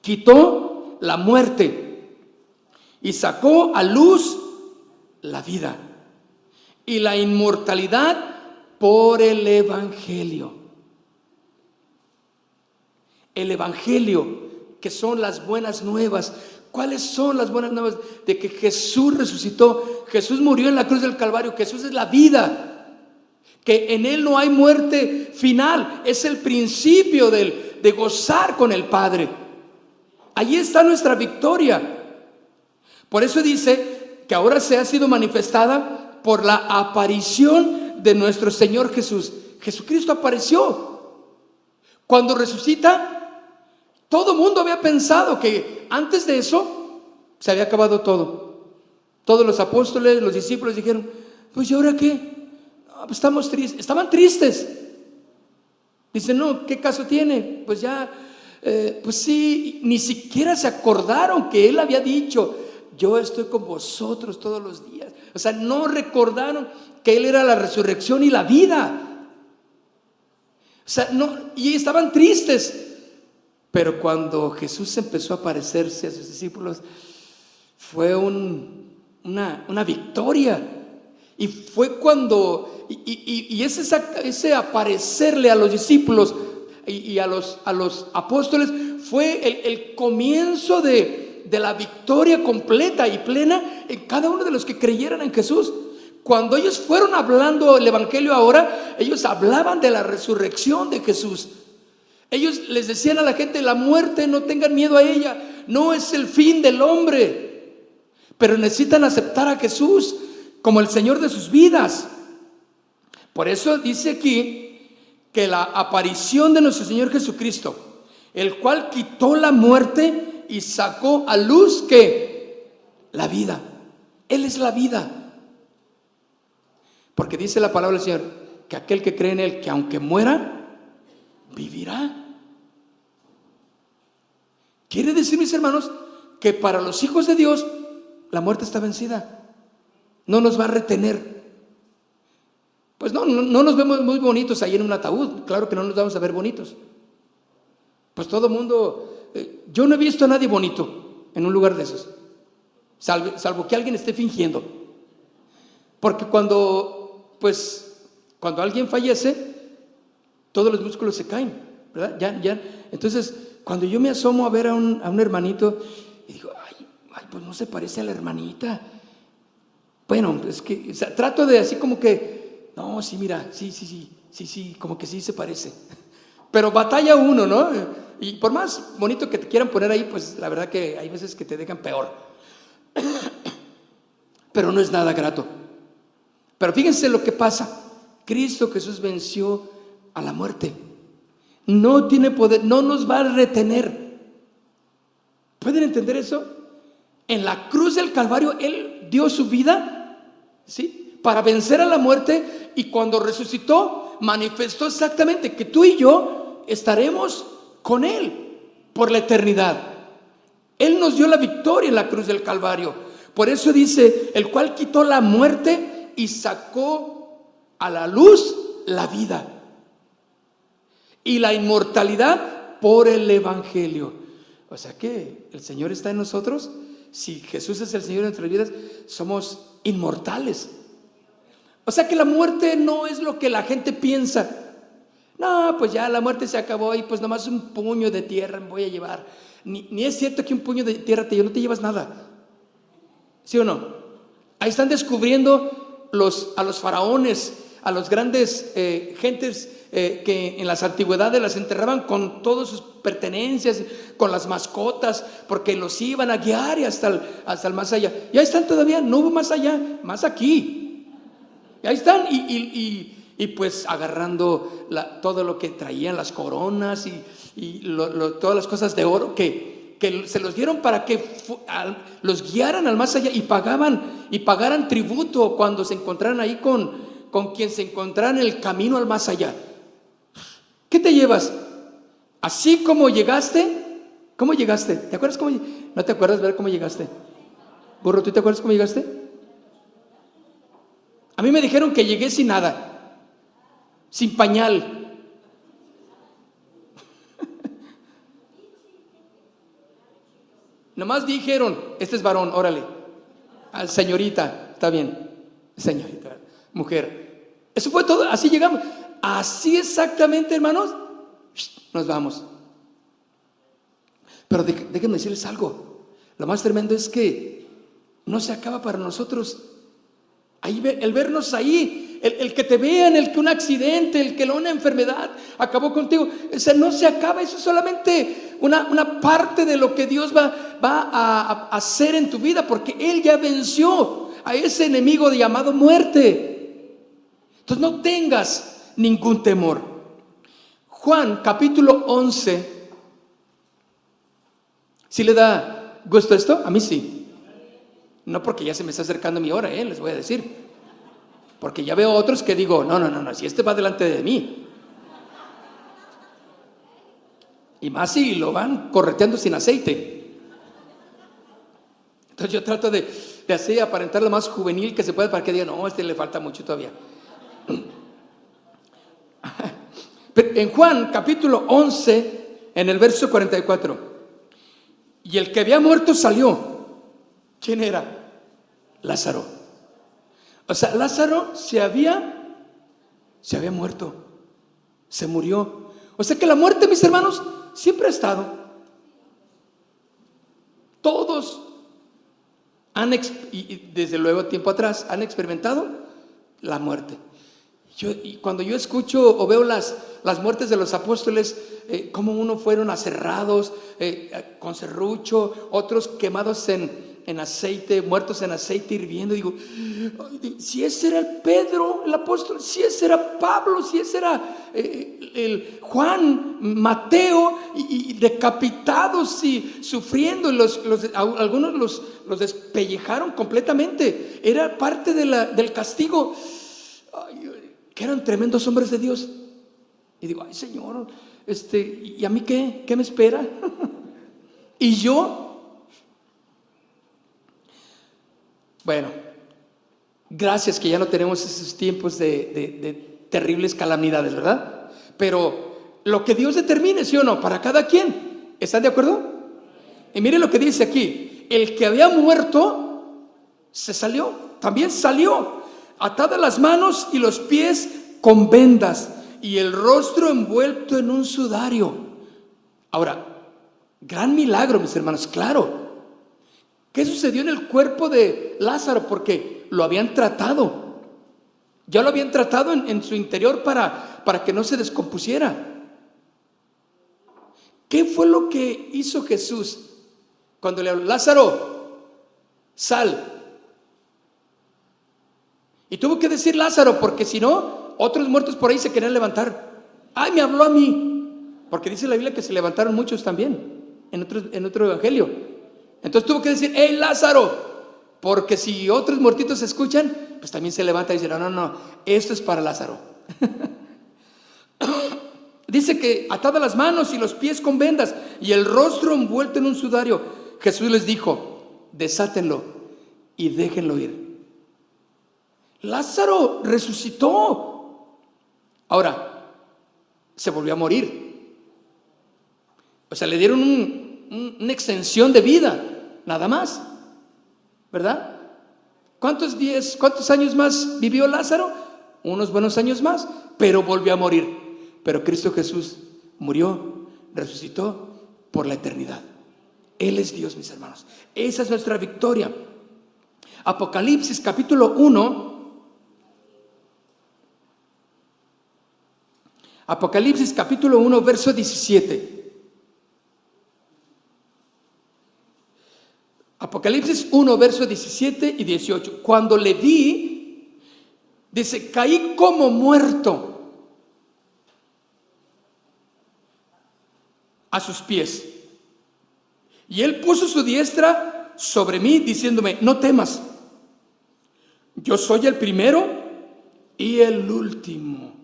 quitó la muerte y sacó a luz la vida y la inmortalidad por el Evangelio. El Evangelio, que son las buenas nuevas. ¿Cuáles son las buenas nuevas? De que Jesús resucitó, Jesús murió en la cruz del Calvario, Jesús es la vida, que en Él no hay muerte final, es el principio de gozar con el Padre. Allí está nuestra victoria. Por eso dice que ahora se ha sido manifestada por la aparición de nuestro Señor Jesús. Jesucristo apareció. Cuando resucita, todo el mundo había pensado que antes de eso se había acabado todo. Todos los apóstoles, los discípulos dijeron, pues ¿y ahora qué? No, pues estamos tristes. Estaban tristes. Dicen, no, ¿qué caso tiene? Pues ya, pues sí, ni siquiera se acordaron que Él había dicho, yo estoy con vosotros todos los días. O sea, no recordaron que Él era la resurrección y la vida. O sea, no, y estaban tristes. Pero cuando Jesús empezó a aparecerse a sus discípulos, fue un una victoria. Y fue cuando, y ese aparecerle a los discípulos y a los apóstoles fue el comienzo de la victoria completa y plena en cada uno de los que creyeran en Jesús. Cuando ellos fueron hablando el evangelio ahora, ellos hablaban de la resurrección de Jesús. Ellos les decían a la gente: la muerte, no tengan miedo a ella, no es el fin del hombre, pero necesitan aceptar a Jesús como el Señor de sus vidas. Por eso dice aquí que la aparición de nuestro Señor Jesucristo, el cual quitó la muerte y sacó a luz que la vida. Él es la vida. Porque dice la palabra del Señor que aquel que cree en Él, que aunque muera, vivirá. Quiere decir, mis hermanos, que para los hijos de Dios la muerte está vencida. No nos va a retener. Pues no nos vemos muy bonitos ahí en un ataúd. Claro que no nos vamos a ver bonitos. Pues todo mundo, yo no he visto a nadie bonito en un lugar de esos, salvo que alguien esté fingiendo. Porque cuando alguien fallece, todos los músculos se caen, ¿verdad? Ya. Entonces, cuando yo me asomo a ver a un hermanito y digo: ay, pues no se parece a la hermanita. Bueno, es que, o sea, trato de así como que, no, sí, mira, sí, como que sí se parece. Pero batalla uno, ¿no? Y por más bonito que te quieran poner ahí, pues la verdad que hay veces que te dejan peor. Pero no es nada grato. Pero fíjense lo que pasa. Cristo Jesús venció a la muerte. No tiene poder, no nos va a retener. ¿Pueden entender eso? En la cruz del Calvario Él dio su vida, ¿sí?, para vencer a la muerte, y cuando resucitó manifestó exactamente que tú y yo estaremos con Él por la eternidad. Él nos dio la victoria en la cruz del Calvario. Por eso dice: el cual quitó la muerte y sacó a la luz la vida y la inmortalidad por el evangelio. O sea que el Señor está en nosotros. Si Jesús es el Señor de nuestras vidas, somos inmortales. O sea que la muerte no es lo que la gente piensa. No, pues ya la muerte se acabó y pues nomás un puño de tierra me voy a llevar. Ni es cierto que un puño de tierra no te llevas nada. ¿Sí o no? Ahí están descubriendo a los faraones, a los grandes gentes que en las antigüedades las enterraban con todas sus pertenencias, con las mascotas, porque los iban a guiar y hasta el más allá. Y ahí están todavía, no hubo más allá, más aquí. Y ahí están y pues agarrando todo lo que traían, las coronas y todas las cosas de oro que se los dieron para que los guiaran al más allá, y pagaran tributo cuando se encontraran ahí con quien se encontraran en el camino al más allá. ¿Qué te llevas? Así como llegaste. ¿Cómo llegaste? ¿Te acuerdas cómo? ¿No te acuerdas ver cómo llegaste? Burro, ¿tú te acuerdas cómo llegaste? A mí me dijeron que llegué sin nada, sin pañal. Nomás dijeron: este es varón, órale. Señorita, está bien. Señorita, mujer. Eso fue todo, así llegamos. Así exactamente, hermanos, nos vamos. Pero déjenme decirles algo. Lo más tremendo es que no se acaba para nosotros ahí, el vernos ahí, el que te vean, el que un accidente, el que una enfermedad acabó contigo. O sea, no se acaba. Eso es solamente una parte de lo que Dios va a hacer en tu vida, porque Él ya venció a ese enemigo llamado muerte. Entonces no tengas ningún temor. Juan capítulo 11. ¿Sí le da gusto esto? A mí sí. No porque ya se me está acercando mi hora, les voy a decir. Porque ya veo otros que digo: no, si este va delante de mí. Y más si lo van correteando sin aceite. Entonces yo trato de así aparentar lo más juvenil que se puede, para que digan: no, le falta mucho todavía. En Juan capítulo 11, en el verso 44, y el que había muerto salió. ¿Quién era? Lázaro. O sea, Lázaro se había muerto, se murió. O sea que la muerte, mis hermanos, siempre ha estado. Todos y desde luego tiempo atrás han experimentado la muerte. Y cuando yo escucho o veo las muertes de los apóstoles, cómo unos fueron aserrados con serrucho, otros quemados en aceite, muertos en aceite hirviendo, digo, si ese era el Pedro, el apóstol, si ese era Pablo, si ese era el Juan, Mateo, y decapitados y sufriendo, algunos los despellejaron completamente, era parte del castigo. Que eran tremendos hombres de Dios. Y digo, ay Señor, ¿y a mí qué? ¿Qué me espera? Y yo, bueno, gracias que ya no tenemos esos tiempos de terribles calamidades, ¿verdad? Pero lo que Dios determine, ¿sí o no? Para cada quien. ¿Están de acuerdo? Y miren lo que dice aquí. El que había muerto se salió, también salió, atadas las manos y los pies con vendas y el rostro envuelto en un sudario. Ahora, gran milagro, mis hermanos, claro. ¿Qué sucedió en el cuerpo de Lázaro? Porque lo habían tratado. Ya lo habían tratado en su interior para que no se descompusiera. ¿Qué fue lo que hizo Jesús cuando le habló? Lázaro, sal. Y tuvo que decir Lázaro, porque si no, otros muertos por ahí se querían levantar. Ay, me habló a mí. Porque dice la Biblia que se levantaron muchos también en otro evangelio. Entonces tuvo que decir, hey Lázaro, porque si otros muertitos se escuchan, pues también se levanta y dice, no, esto es para Lázaro. Dice que atadas las manos y los pies con vendas y el rostro envuelto en un sudario, Jesús les dijo, desátenlo y déjenlo ir. Lázaro resucitó. Ahora, se volvió a morir. O sea, le dieron una extensión de vida, nada más, ¿verdad? ¿Cuántos años más vivió Lázaro? Unos buenos años más, pero volvió a morir. Pero Cristo Jesús murió, resucitó por la eternidad. Él es Dios, mis hermanos. Esa es nuestra victoria. Apocalipsis capítulo 1. Apocalipsis capítulo 1, verso 17. Apocalipsis 1, verso 17 y 18. Cuando le vi, dice, caí como muerto a sus pies. Y él puso su diestra sobre mí, diciéndome, no temas, yo soy el primero y el último.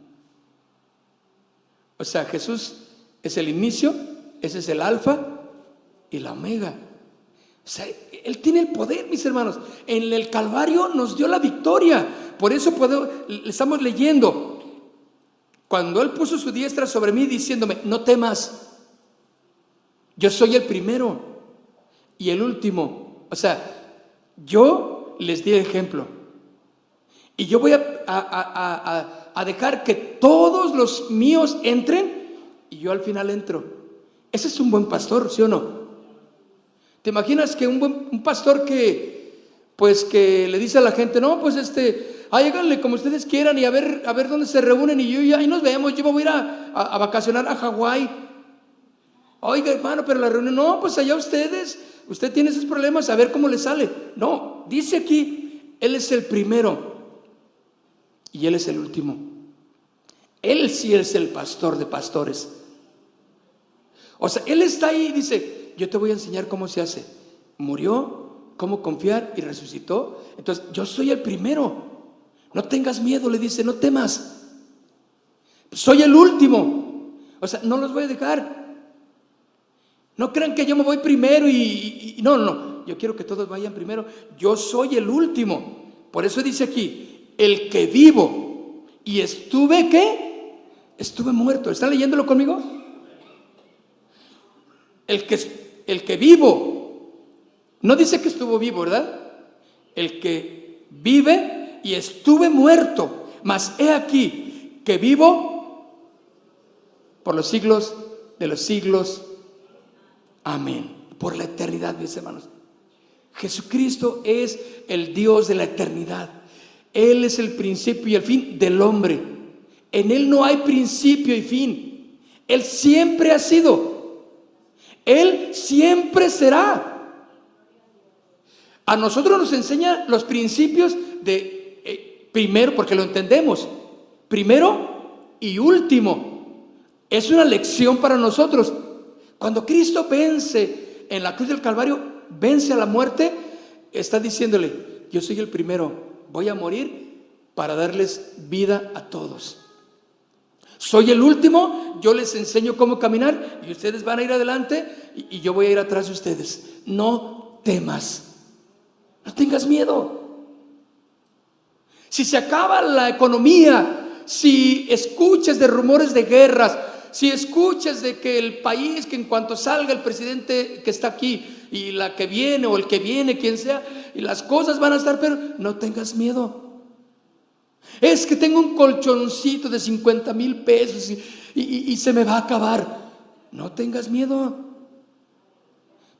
O sea, Jesús es el inicio, ese es el alfa y la omega. O sea, Él tiene el poder, mis hermanos. En el Calvario nos dio la victoria. Por eso estamos leyendo. Cuando Él puso su diestra sobre mí diciéndome, no temas, yo soy el primero y el último. O sea, yo les di el ejemplo. Y yo voy a dejar que todos los míos entren y yo al final entro. Ese es un buen pastor, ¿sí o no? ¿Te imaginas que un pastor que le dice a la gente, no, pues háganle como ustedes quieran y a ver dónde se reúnen y ahí nos vemos, yo me voy a ir a vacacionar a Hawái. Oiga, hermano, pero la reunión, no, pues allá usted tiene esos problemas, a ver cómo le sale. No, dice aquí, Él es el primero y Él es el último. Él sí es el pastor de pastores. O sea, Él está ahí y dice, yo te voy a enseñar cómo se hace. Murió, cómo confiar y resucitó. Entonces, yo soy el primero. No tengas miedo, le dice, no temas. Soy el último. O sea, no los voy a dejar. No crean que yo me voy primero no. Yo quiero que todos vayan primero. Yo soy el último. Por eso dice aquí, el que vivo y estuve, ¿qué? Estuve muerto. ¿Están leyéndolo conmigo? El que vivo, no dice que estuvo vivo, ¿verdad? el que vive y estuve muerto, mas he aquí que vivo por los siglos de los siglos. Amén. Por la eternidad, mis hermanos. Jesucristo es el Dios de la eternidad. Él es el principio y el fin del hombre. En Él no hay principio y fin. Él siempre ha sido. Él siempre será. A nosotros nos enseña los principios de primero, porque lo entendemos. Primero y último. Es una lección para nosotros. Cuando Cristo vence en la cruz del Calvario, vence a la muerte, está diciéndole: yo soy el primero. Voy a morir para darles vida a todos. Soy el último, yo les enseño cómo caminar y ustedes van a ir adelante y yo voy a ir atrás de ustedes. No temas, no tengas miedo. Si se acaba la economía, si escuchas de rumores de guerras, si escuchas de que el país, que en cuanto salga el presidente que está aquí y la que viene o el que viene, quien sea, y las cosas van a estar, pero no tengas miedo. Es que tengo un colchoncito de 50,000 pesos y se me va a acabar. No tengas miedo.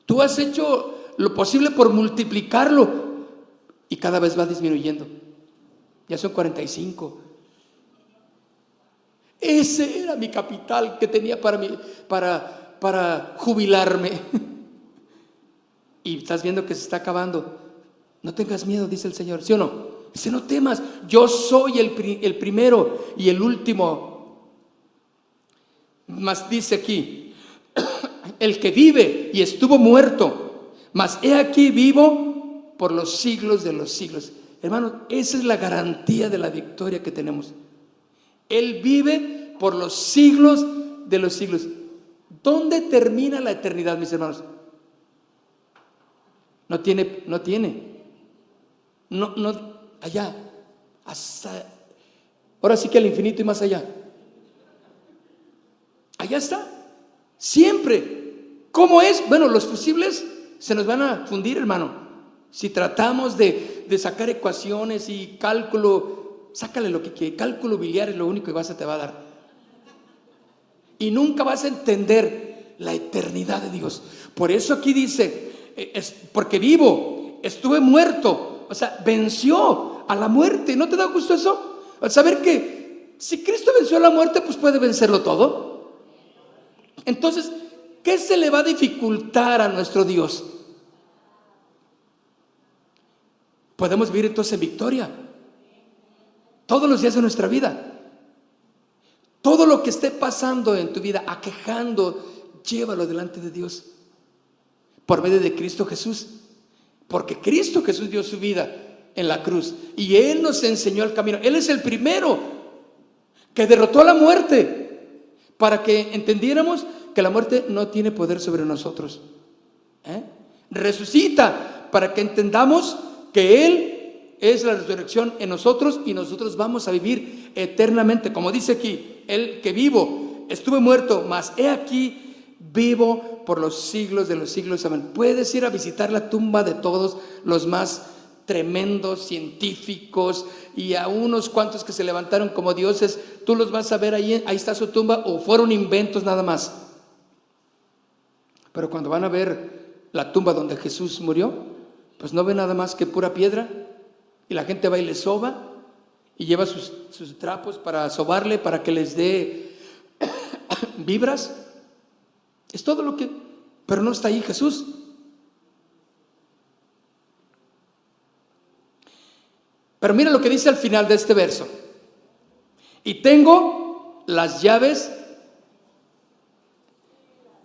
Tú has hecho lo posible por multiplicarlo y cada vez va disminuyendo. Ya son 45. Ese era mi capital que tenía para jubilarme. Y estás viendo que se está acabando. No tengas miedo, dice el Señor, ¿sí o no? Dice: no temas, yo soy el primero y el último. Mas dice aquí: el que vive y estuvo muerto, mas he aquí vivo por los siglos de los siglos. Hermanos, esa es la garantía de la victoria que tenemos. Él vive por los siglos de los siglos. ¿Dónde termina la eternidad, mis hermanos? No tiene. No, allá. Ahora sí que al infinito y más allá. Allá está. Siempre. ¿Cómo es? Bueno, los fusibles se nos van a fundir, hermano. Si tratamos de sacar ecuaciones y cálculo, sácale lo que quieras. Cálculo biliar es lo único que te va a dar. Y nunca vas a entender la eternidad de Dios. Por eso aquí dice: porque vivo, estuve muerto, o sea, venció a la muerte. ¿No te da gusto eso? Al saber que si Cristo venció a la muerte, pues puede vencerlo todo. Entonces, ¿qué se le va a dificultar a nuestro Dios? Podemos vivir entonces en victoria todos los días de nuestra vida. Todo lo que esté pasando en tu vida, aquejando, llévalo delante de Dios por medio de Cristo Jesús. Porque Cristo Jesús dio su vida en la cruz y Él nos enseñó el camino. Él es el primero que derrotó a la muerte para que entendiéramos que la muerte no tiene poder sobre nosotros. Resucita para que entendamos que Él es la resurrección en nosotros y nosotros vamos a vivir eternamente. Como dice aquí: el que vivo, estuve muerto, mas he aquí vivo por los siglos de los siglos. Amén. Puedes ir a visitar la tumba de todos los más tremendos científicos y a unos cuantos que se levantaron como dioses. Tú los vas a ver ahí está su tumba, o fueron inventos nada más. Pero cuando van a ver la tumba donde Jesús murió, pues no ven nada más que pura piedra, y la gente va y le soba y lleva sus trapos para sobarle, para que les dé vibras. Es todo lo que... Pero no está ahí Jesús. Pero mira lo que dice al final de este verso: y tengo las llaves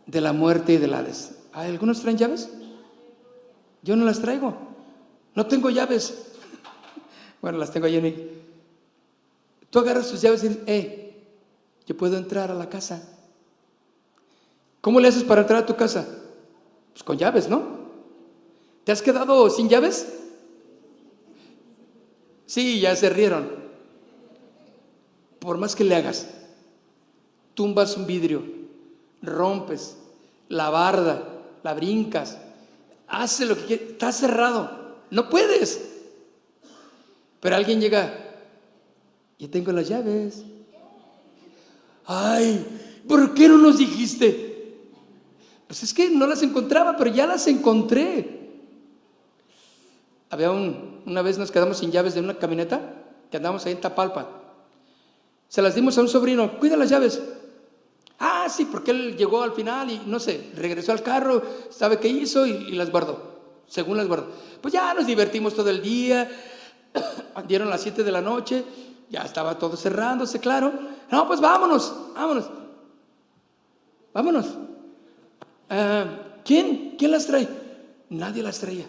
de la muerte y del Hades. ¿Hay algunos traen llaves? Yo no las traigo. No tengo llaves. Bueno, las tengo allí. Tú agarras tus llaves y dices: yo puedo entrar a la casa. ¿Cómo le haces para entrar a tu casa? Pues con llaves, ¿no? ¿Te has quedado sin llaves? Sí, ya se rieron. Por más que le hagas, tumbas un vidrio, rompes la barda, la brincas, haces lo que quieras, está cerrado, no puedes. Pero alguien llega, yo tengo las llaves. Ay, ¿por qué no nos dijiste? Pues es que no las encontraba, pero ya las encontré. Una vez nos quedamos sin llaves de una camioneta que andábamos ahí en Tapalpa. Se las dimos a un sobrino, cuida las llaves. Ah, sí, porque él llegó al final y no sé, regresó al carro, sabe qué hizo y las guardó, según las guardó. Pues ya nos divertimos todo el día, dieron las 7 de la noche, ya estaba todo cerrándose, claro. No, pues vámonos. ¿Quién las trae? Nadie las traía.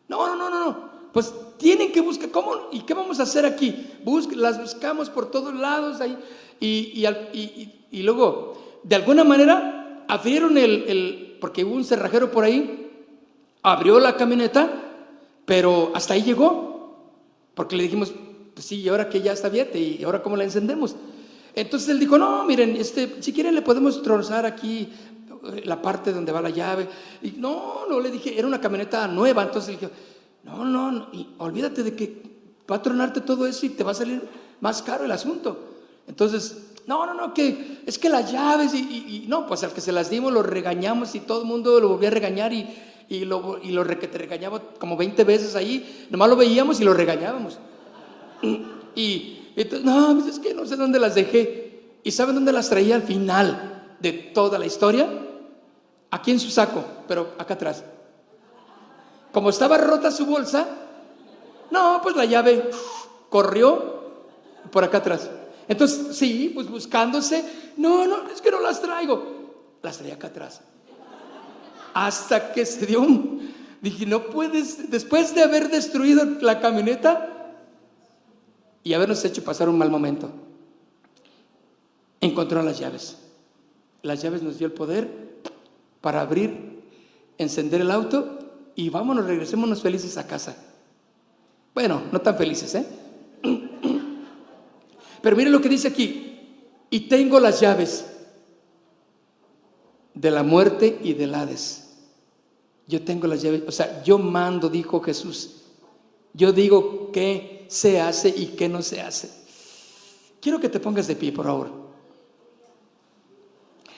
No. Pues tienen que buscar. ¿Cómo? ¿Y qué vamos a hacer aquí? Las buscamos por todos lados ahí. Y luego, de alguna manera, abrieron porque hubo un cerrajero por ahí, abrió la camioneta, pero hasta ahí llegó. Porque le dijimos, pues sí, y ahora que ya está abierta, ¿y ahora cómo la encendemos? Entonces él dijo, no, miren, si quieren le podemos trozar aquí la parte donde va la llave. Y no, le dije, era una camioneta nueva. Entonces le dije, no, y olvídate de que va a tronarte todo eso y te va a salir más caro el asunto. Entonces, no, que es que las llaves y no, pues al que se las dimos lo regañamos y todo el mundo lo volvía a regañar y que te regañaba como 20 veces ahí, nomás lo veíamos y lo regañábamos. Y entonces, no, pues es que no sé dónde las dejé. ¿Y saben dónde las traía al final de toda la historia? Aquí en su saco, pero acá atrás. Como estaba rota su bolsa, no, pues la llave corrió por acá atrás. Entonces, sí, pues buscándose, no, es que no las traigo. Las traía acá atrás. Hasta que se dio dije, no puedes, después de haber destruido la camioneta y habernos hecho pasar un mal momento, encontró las llaves. Las llaves nos dio el poder para abrir, encender el auto y vámonos, regresémonos felices a casa. Bueno, no tan felices, Pero miren lo que dice aquí: y tengo las llaves de la muerte y del Hades. Yo tengo las llaves, o sea, yo mando, dijo Jesús. Yo digo qué se hace y qué no se hace. Quiero que te pongas de pie, por favor.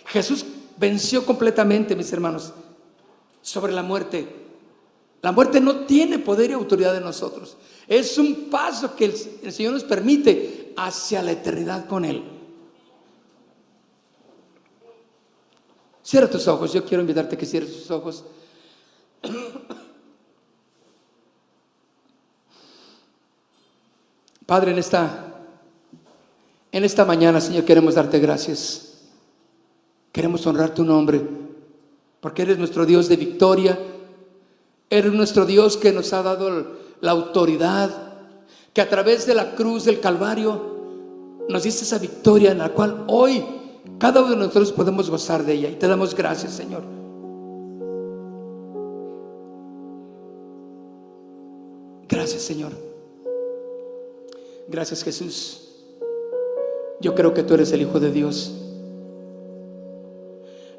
Jesús venció completamente, mis hermanos, sobre la muerte. La muerte no tiene poder y autoridad en nosotros. Es un paso que el Señor nos permite hacia la eternidad con Él. Cierra tus ojos. Yo quiero invitarte a que cierres tus ojos. Padre, en esta mañana, Señor, queremos darte gracias. Queremos honrar tu nombre, porque eres nuestro Dios de victoria. Eres nuestro Dios que nos ha dado la autoridad, que a través de la cruz del Calvario nos diste esa victoria en la cual hoy cada uno de nosotros podemos gozar de ella. Y te damos gracias, Señor. Gracias, Señor. Gracias, Jesús. Yo creo que tú eres el Hijo de Dios.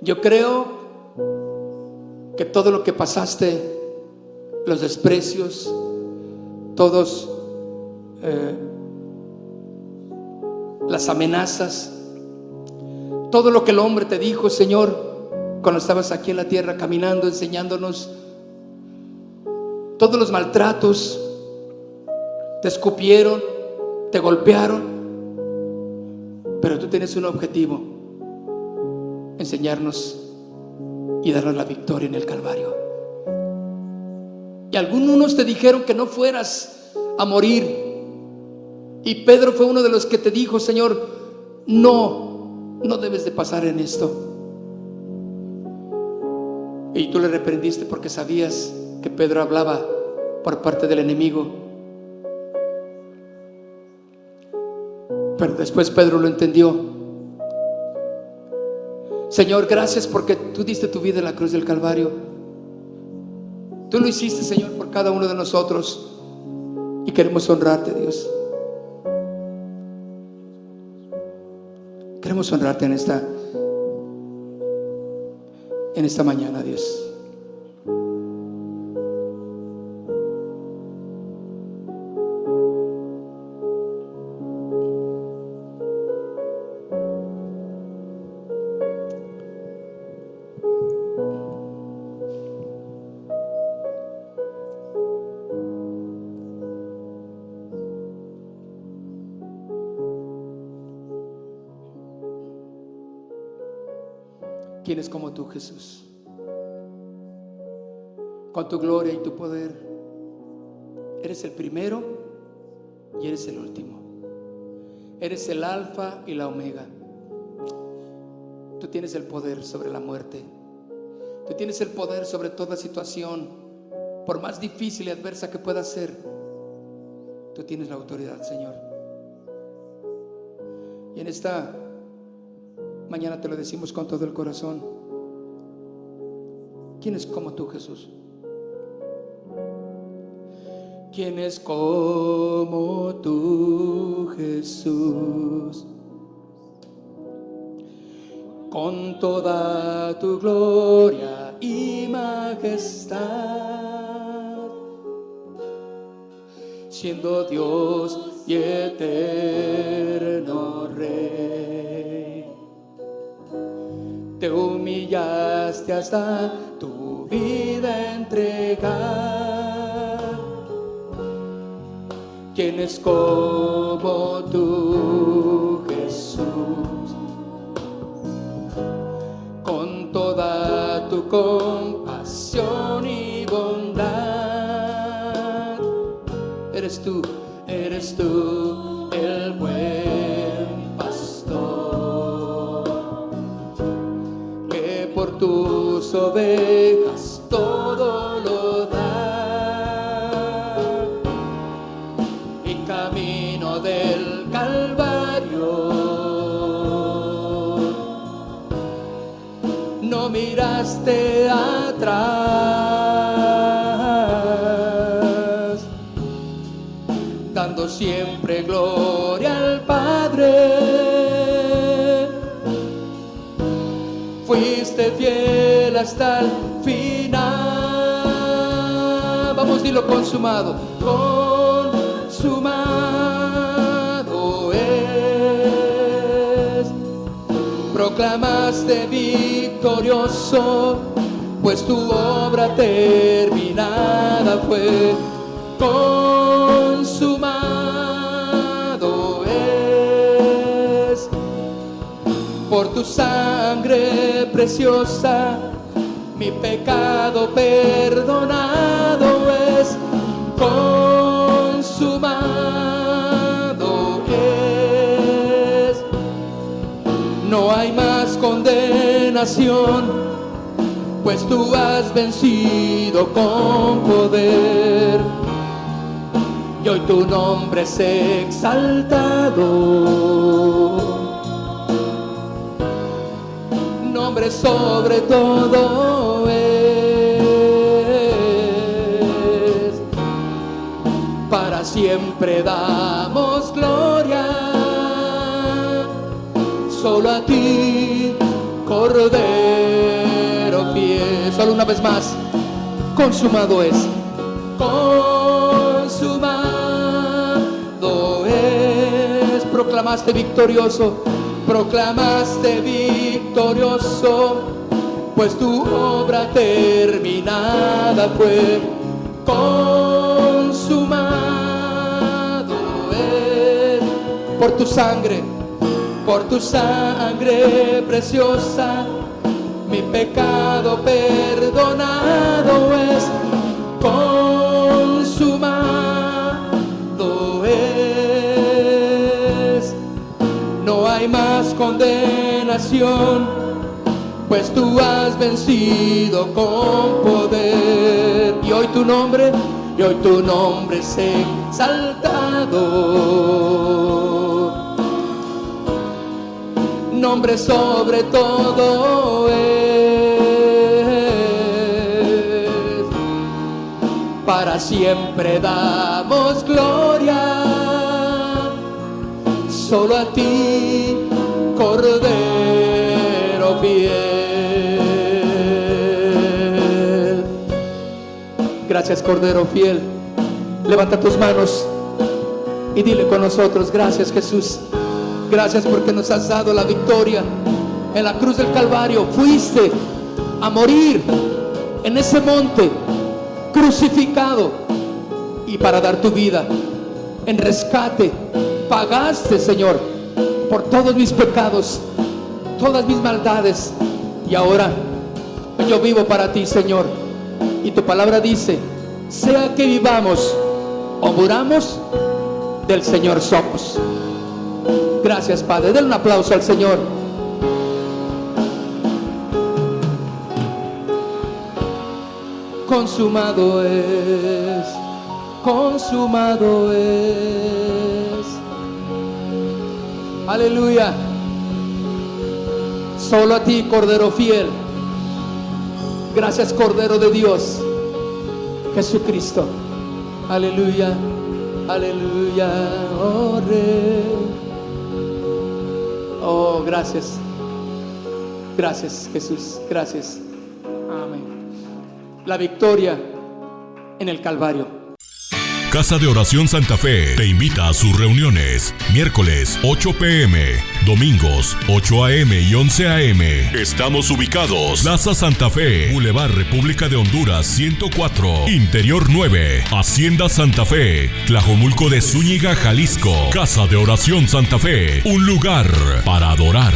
Yo creo que todo lo que pasaste, los desprecios, todos las amenazas, todo lo que el hombre te dijo, Señor, cuando estabas aquí en la tierra caminando, enseñándonos, todos los maltratos, te escupieron, te golpearon, pero tú tienes un objetivo: enseñarnos y darnos la victoria en el Calvario. Y algunos te dijeron que no fueras a morir, y Pedro fue uno de los que te dijo: Señor, no debes de pasar en esto. Y tú le reprendiste porque sabías que Pedro hablaba por parte del enemigo. Pero después Pedro lo entendió. Señor, gracias porque tú diste tu vida en la cruz del Calvario. Tú lo hiciste, Señor, por cada uno de nosotros, y queremos honrarte, Dios. Queremos honrarte en esta mañana, Dios. ¿Quién es como tú, Jesús? Con tu gloria y tu poder, eres el primero y eres el último. Eres el alfa y la omega. Tú tienes el poder sobre la muerte. Tú tienes el poder sobre toda situación, por más difícil y adversa que pueda ser. Tú tienes la autoridad, Señor. Y en esta mañana te lo decimos con todo el corazón. ¿Quién es como tú, Jesús? ¿Quién es como tú, Jesús? Con toda tu gloria y majestad, siendo Dios y eterno Rey, te humillaste hasta tu vida entregar. ¿Quién es como tú, Jesús? Con toda tu compasión y bondad, eres tú el buen pastor, que por tus ovejas todo lo da. En camino del Calvario no miraste atrás, dando siempre gloria al Padre. Fuiste fiel hasta el final. Vamos, dilo: consumado, consumado es. Proclamaste victorioso, pues tu obra terminada fue. Consumado es. Por tu sangre preciosa, mi pecado perdonado es. Consumado es. No hay más condenación, pues tú has vencido con poder. Y hoy tu nombre es exaltado. Nombre sobre todo es. Para siempre damos gloria solo a ti, Cordero fiel. Solo una vez más: consumado es. Consumado es. Proclamaste victorioso, proclamaste victorioso, pues tu obra terminada fue. Consumado es. Por tu sangre preciosa, mi pecado perdonado es. Consumado es. No hay más condenación, pues tú has vencido con poder. Y hoy tu nombre es exaltado. Nombre sobre todo es. Para siempre damos gloria solo a ti, Cordero fiel. Gracias, Cordero fiel. Levanta tus manos y dile con nosotros: gracias, Jesús. Gracias porque nos has dado la victoria. En la cruz del Calvario fuiste a morir en ese monte crucificado, y para dar tu vida en rescate pagaste, Señor, por todos mis pecados, todas mis maldades. Y ahora yo vivo para ti, Señor. Y tu palabra dice, sea que vivamos o muramos, del Señor somos. Gracias, Padre. Denle un aplauso al Señor. Consumado es, consumado es. Aleluya. Solo a ti, Cordero fiel. Gracias, Cordero de Dios, Jesucristo. Aleluya, aleluya, oh Rey. Oh, gracias. Gracias, Jesús, gracias. Amén. La victoria en el Calvario. Casa de Oración Santa Fe te invita a sus reuniones. Miércoles 8 p.m, domingos 8 a.m. y 11 a.m. Estamos ubicados: Plaza Santa Fe, Boulevard República de Honduras 104, Interior 9, Hacienda Santa Fe, Tlajomulco de Zúñiga, Jalisco. Casa de Oración Santa Fe, un lugar para adorar.